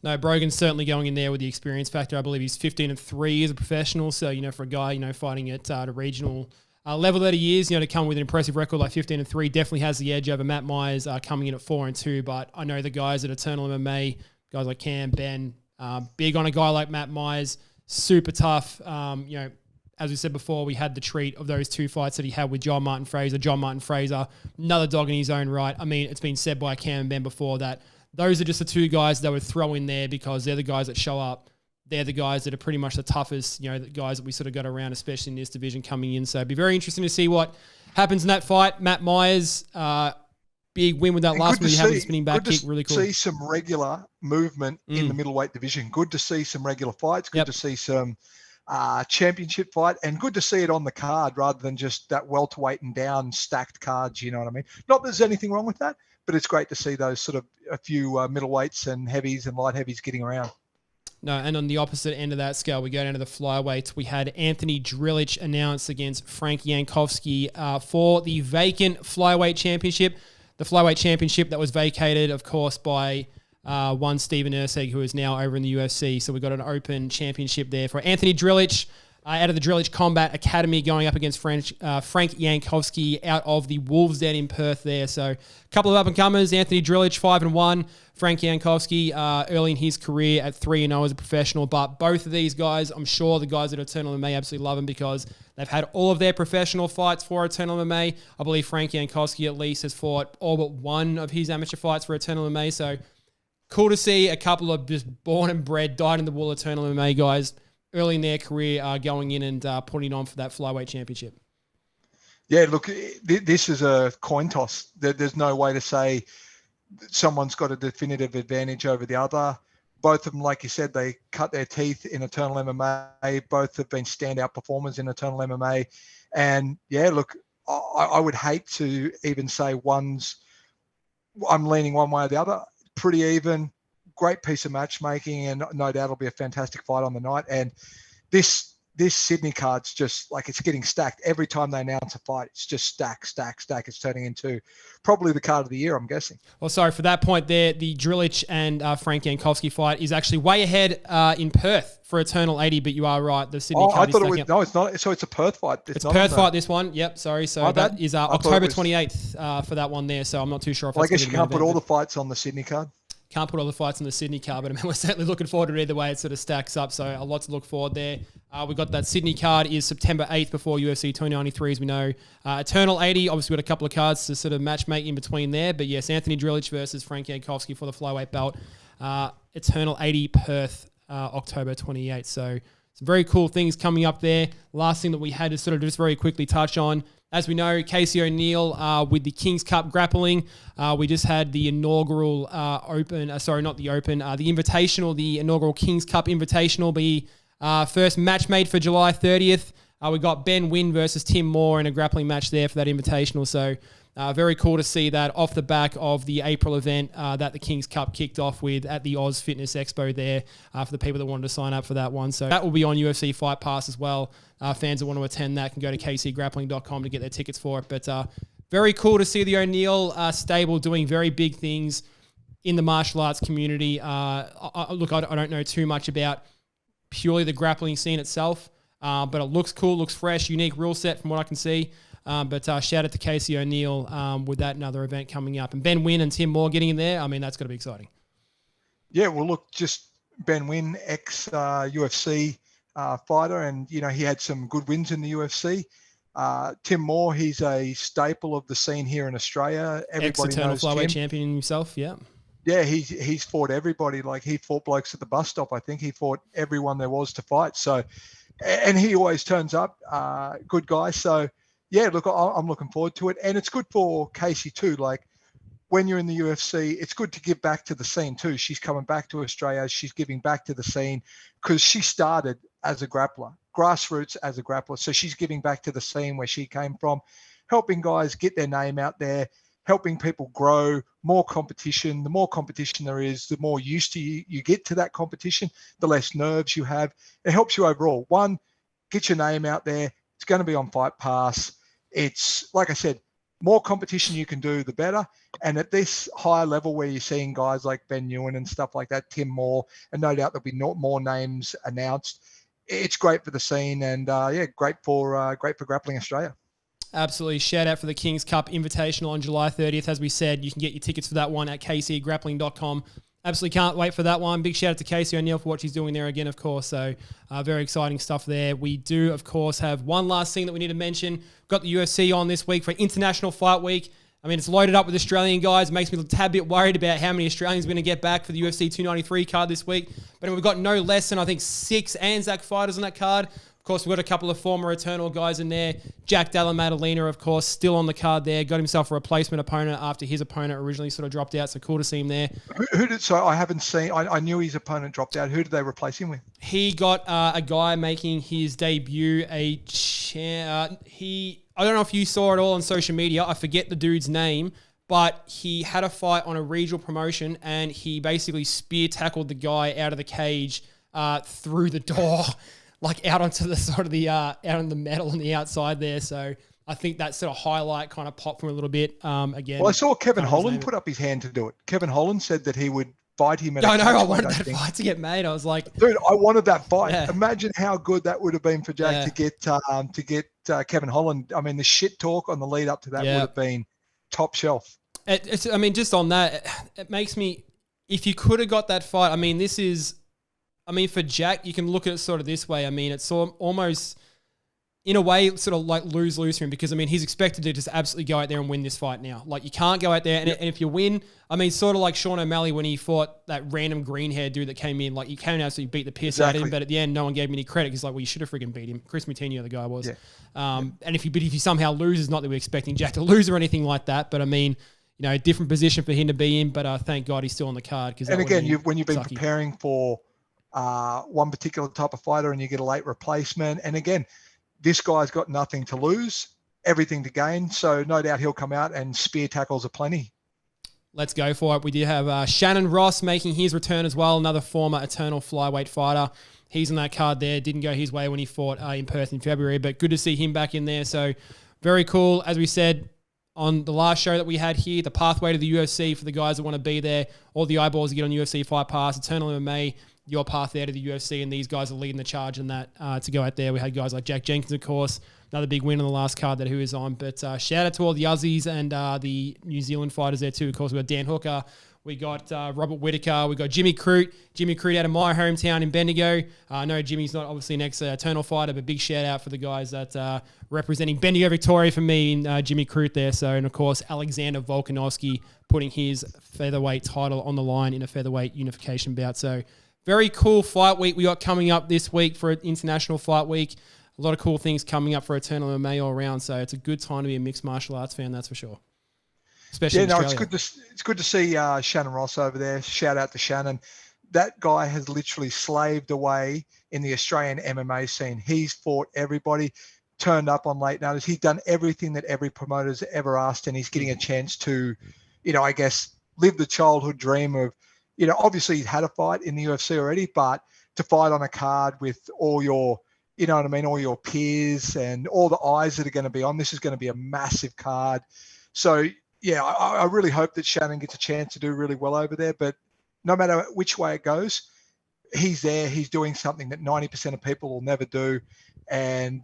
No, Brogan's certainly going in there with the experience factor. I believe he's 15-3 as a professional. So, for a guy, fighting at the regional level that he is, to come with an impressive record like 15-3, definitely has the edge over Matt Myers coming in at 4-2. But I know the guys at Eternal MMA, guys like Cam, Ben, big on a guy like Matt Myers, super tough. As we said before, we had the treat of those 2 fights that he had with John Martin Fraser. John Martin Fraser, another dog in his own right. I mean, it's been said by Cam and Ben before that those are just the 2 guys that would throw in there because they're the guys that show up. They're the guys that are pretty much the toughest, the guys that we sort of got around, especially in this division coming in. So it'd be very interesting to see what happens in that fight. Matt Myers, big win with that last one. He had the spinning back kick, really cool. Good to see some regular movement in the middleweight division. Good to see some regular fights. Good to see some championship fight, and good to see it on the card rather than just that welterweight and down stacked cards. You know what I mean? Not that there's anything wrong with that, but it's great to see those sort of a few middleweights and heavies and light heavies getting around. No, and on the opposite end of that scale, we go down to the flyweights. We had Anthony Drillich announced against Frank Jankowski for the vacant flyweight championship. The flyweight championship that was vacated, of course, by one Stephen Erceg, who is now over in the UFC. So we got an open championship there for Anthony Drillich. out of the Drilich Combat Academy, going up against Frank Jankowski out of the Wolves Den in Perth there. So a couple of up-and-comers. Anthony Drilich, 5-1. Frank Jankowski, early in his career at 3-0 as a professional. But both of these guys, I'm sure the guys at Eternal MMA absolutely love them because they've had all of their professional fights for Eternal MMA. I believe Frank Jankowski at least has fought all but one of his amateur fights for Eternal MMA. So cool to see a couple of just born and bred, dyed-in-the-wool Eternal MMA guys early in their career going in and putting on for that flyweight championship. Yeah, look, this is a coin toss. There's no way to say someone's got a definitive advantage over the other. Both of them, like you said, they cut their teeth in Eternal MMA. Both have been standout performers in Eternal MMA. And yeah, look, I would hate to even say I'm leaning one way or the other. Pretty even. Great piece of matchmaking, and no doubt it'll be a fantastic fight on the night. And this Sydney card's just like, it's getting stacked. Every time they announce a fight, it's just stack. It's turning into probably the card of the year, I'm guessing. Well, sorry for that point there. The Drilich and Frank Jankowski fight is actually way ahead in Perth for Eternal 80, but you are right. The Sydney card I thought it was, no, it's not. So it's a Perth fight. It's Perth fight, this one. Yep, sorry. So that is October 28th for that one there. So I'm not too sure if I guess you can't put all the fights on the Sydney card. Can't put all the fights in the Sydney card, but I mean, we're certainly looking forward to it either way. It sort of stacks up, so a lot to look forward there. We got that Sydney card is September 8th before UFC 293, as we know. Eternal 80, obviously we got a couple of cards to sort of matchmake in between there, but yes, Anthony Drilich versus Frank Jankowski for the flyweight belt. Eternal 80 Perth, October 28th. So some very cool things coming up there. Last thing that we had to sort of just very quickly touch on. As we know, Casey O'Neill with the King's Cup grappling. We just had the inaugural the Invitational, the inaugural King's Cup Invitational be first match made for July 30th. We got Ben Wynn versus Tim Moore in a grappling match there for that Invitational. So very cool to see that off the back of the April event that the King's Cup kicked off with at the Oz Fitness Expo there for the people that wanted to sign up for that one. So that will be on UFC Fight Pass as well. Fans that want to attend that can go to kcgrappling.com to get their tickets for it. But very cool to see the O'Neill stable doing very big things in the martial arts community. I don't know too much about purely the grappling scene itself, but it looks cool, looks fresh, unique rule set from what I can see. But shout out to Casey O'Neill with that another event coming up. And Ben Wynn and Tim Moore getting in there, I mean, that's got to be exciting. Yeah, well, look, just Ben Wynn, ex-UFC fighter, and, you know, he had some good wins in the UFC. Tim Moore, he's a staple of the scene here in Australia. Everybody knows Tim. Flyweight champion himself, yeah. Yeah, he's fought everybody. Like, he fought blokes at the bus stop, I think. He fought everyone there was to fight. So, and he always turns up, good guy. So, yeah, look, I'm looking forward to it. And it's good for Casey too. Like, when you're in the UFC, it's good to give back to the scene too. She's coming back to Australia. She's giving back to the scene because she started as a grappler, grassroots as a grappler. So she's giving back to the scene where she came from, helping guys get their name out there, helping people grow, more competition. The more competition there is, the more used to you get to that competition, the less nerves you have. It helps you overall. One, get your name out there. It's going to be on Fight Pass. It's, like I said, more competition you can do, the better. And at this higher level where you're seeing guys like Ben Ewan and stuff like that, Tim Moore, and no doubt there'll be more names announced, it's great for the scene and, great for Grappling Australia. Absolutely. Shout out for the King's Cup Invitational on July 30th. As we said, you can get your tickets for that one at kcgrappling.com. Absolutely can't wait for that one. Big shout out to Casey O'Neill for what she's doing there again, of course. So very exciting stuff there. We do, of course, have one last thing that we need to mention. We've got the UFC on this week for International Fight Week. I mean, it's loaded up with Australian guys. It makes me a tad bit worried about how many Australians are going to get back for the UFC 293 card this week. But we've got no less than, I think, 6 ANZAC fighters on that card. Of course, we've got a couple of former Eternal guys in there. Jack Della Maddalena, of course, still on the card there. Got himself a replacement opponent after his opponent originally sort of dropped out. So cool to see him there. So I haven't seen, I knew his opponent dropped out. Who did they replace him with? He got a guy making his debut, I don't know if you saw it all on social media. I forget the dude's name, but he had a fight on a regional promotion and he basically spear tackled the guy out of the cage through the door. Like out onto the sort of the out on the metal on the outside there. So I think that sort of highlight kind of popped from a little bit again. Well, I saw Kevin Holland put up his hand to do it. Kevin Holland said that he would fight him. I know. I wanted that fight to get made. I was like, dude, I wanted that fight. Yeah. Imagine how good that would have been for Jack to get Kevin Holland. I mean, the shit talk on the lead up to that would have been top shelf. I mean, just on that, it makes me. If you could have got that fight, I mean, for Jack, you can look at it sort of this way. I mean, it's almost, in a way, sort of like lose-lose for him because, I mean, he's expected to just absolutely go out there and win this fight now. Like, you can't go out there, and if you win, I mean, sort of like Sean O'Malley when he fought that random green-haired dude that came in, like, he came out so he beat the piss out of him, but at the end, no one gave him any credit because, like, well, you should have friggin' beat him. Chris Moutinho, the guy was. Yeah. And if he somehow loses, not that we're expecting Jack to lose or anything like that, but, I mean, you know, different position for him to be in, but thank God he's still on the card. And again, when you've been preparing for one particular type of fighter and you get a late replacement, and again, this guy's got nothing to lose, everything to gain, so no doubt he'll come out and spear tackles aplenty. Let's go for it. We did have Shannon Ross making his return as well, another former Eternal flyweight fighter. He's on that card there. Didn't go his way when he fought in Perth in February, but good to see him back in there. So very cool. As we said on the last show that we had here, the pathway to the UFC for the guys that want to be there, all the eyeballs to get on UFC Fight Pass, Eternal MMA, your path there to the UFC, and these guys are leading the charge in that to go out there. We had guys like Jack Jenkins, of course, another big win on the last card that he was on. But shout out to all the Aussies and the New Zealand fighters there too. Of course, we got Dan Hooker, we got Robert Whittaker, we got Jimmy Crute out of my hometown in Bendigo. I know Jimmy's not obviously an ex-Eternal fighter, but big shout out for the guys that representing Bendigo, Victoria for me, and Jimmy Crute there. So, and of course, Alexander Volkanovski putting his featherweight title on the line in a featherweight unification bout. So, very cool fight week we got coming up this week for International Fight Week. A lot of cool things coming up for Eternal MMA all around. So it's a good time to be a mixed martial arts fan, that's for sure. Especially in Australia. It's good to see Shannon Ross over there. Shout out to Shannon. That guy has literally slaved away in the Australian MMA scene. He's fought everybody, turned up on late notice. He's done everything that every promoter's ever asked, and he's getting a chance to, I guess, live the childhood dream of, obviously he's had a fight in the UFC already, but to fight on a card with all your, all your peers and all the eyes that are going to be on, this is going to be a massive card. So, yeah, I really hope that Shannon gets a chance to do really well over there, but no matter which way it goes, he's there. He's doing something that 90% of people will never do. And,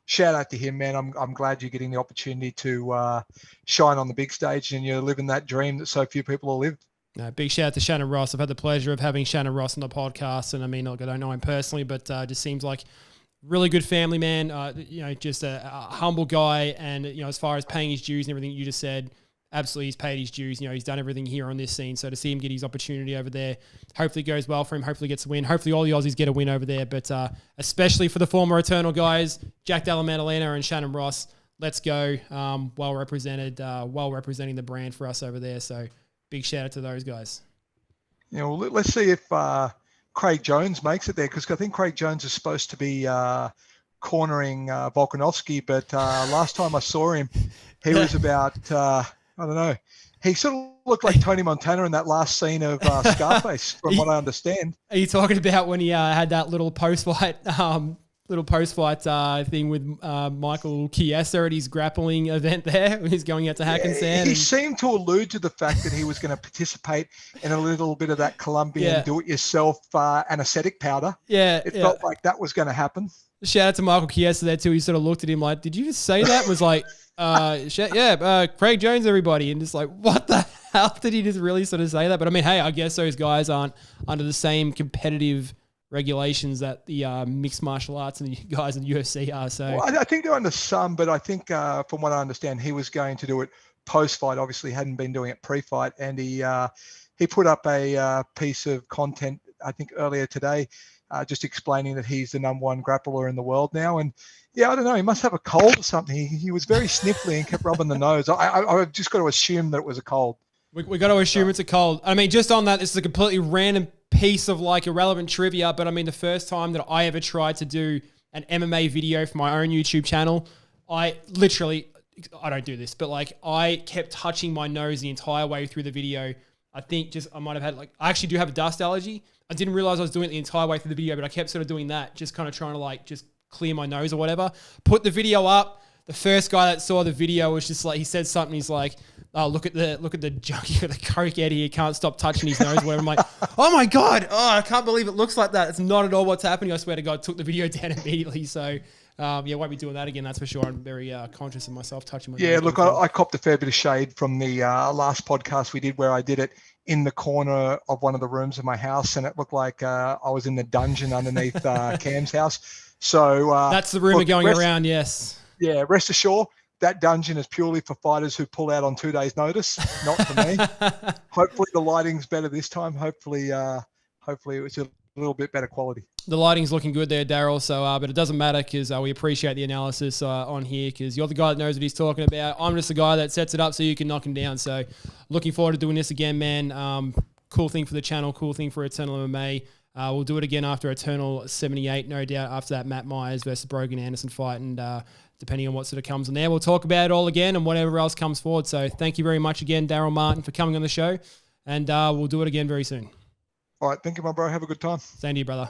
shout out to him, man. I'm glad you're getting the opportunity to shine on the big stage and you're living that dream that so few people have lived. No, big shout out to Shannon Ross. I've had the pleasure of having Shannon Ross on the podcast, and I mean, I don't know him personally, but just seems like really good family man. Just a humble guy, and as far as paying his dues and everything you just said, absolutely he's paid his dues. He's done everything here on this scene. So to see him get his opportunity over there, hopefully it goes well for him. Hopefully gets a win. Hopefully all the Aussies get a win over there. But especially for the former Eternal guys, Jack Della Maddalena and Shannon Ross, let's go. Well represented, well representing the brand for us over there. So big shout out to those guys. Let's see if Craig Jones makes it there, because I think Craig Jones is supposed to be cornering Volkanovski, but last time I saw him, he was about, I don't know, he sort of looked like Tony Montana in that last scene of Scarface, from what I understand. Are you talking about when he had that little post-fight thing with Michael Chiesa at his grappling event there when he's going out to Hackensack? He seemed to allude to the fact that he was going to participate in a little bit of that Colombian do-it-yourself anesthetic powder. Yeah. It felt like that was going to happen. Shout out to Michael Chiesa there too. He sort of looked at him like, did you just say that? And was like, Craig Jones, everybody. And just like, what the hell did he just really sort of say that? But I mean, hey, I guess those guys aren't under the same competitive regulations that the mixed martial arts and the guys in the UFC are. So I think they're under some, but I think from what I understand, he was going to do it post-fight. Obviously hadn't been doing it pre-fight. And he put up a piece of content, I think earlier today, just explaining that he's the #1 grappler in the world now. And yeah, I don't know, he must have a cold or something. He was very sniffly and kept rubbing the nose. I've just got to assume that it was a cold. We got to assume it's a cold. I mean, just on that, this is a completely random piece of like irrelevant trivia, but I mean, the first time that I ever tried to do an MMA video for my own YouTube channel, I don't do this, but like I kept touching my nose the entire way through the video. I think I might have had I actually do have a dust allergy. I didn't realize I was doing it the entire way through the video, but I kept sort of doing that, just kind of trying to just clear my nose or whatever. Put the video up. The first guy that saw the video was just like, he said something. He's like, oh, look at the junkie with the coke Eddie. He can't stop touching his nose. Where I'm like, oh my God. Oh, I can't believe it looks like that. It's not at all what's happening. I swear to God, took the video down immediately. So, won't be doing that again. That's for sure. I'm very conscious of myself touching my nose. Yeah, look, I copped a fair bit of shade from the last podcast we did where I did it in the corner of one of the rooms of my house, and it looked like I was in the dungeon underneath Cam's house. So that's the rumor going around. Yes. Yeah, rest assured, that dungeon is purely for fighters who pull out on 2 days' notice, not for me. Hopefully the lighting's better this time. Hopefully it's a little bit better quality. The lighting's looking good there, Darryl. So, but it doesn't matter because we appreciate the analysis on here because you're the guy that knows what he's talking about. I'm just the guy that sets it up so you can knock him down. So, looking forward to doing this again, man. Cool thing for the channel. Cool thing for Eternal MMA. We'll do it again after Eternal 78, no doubt. After that Matt Myers versus Brogan Anderson fight, and depending on what sort of comes in there, we'll talk about it all again and whatever else comes forward. So, thank you very much again, Darryl Martin, for coming on the show, and we'll do it again very soon. All right, thank you, my bro. Have a good time. Same to you, brother.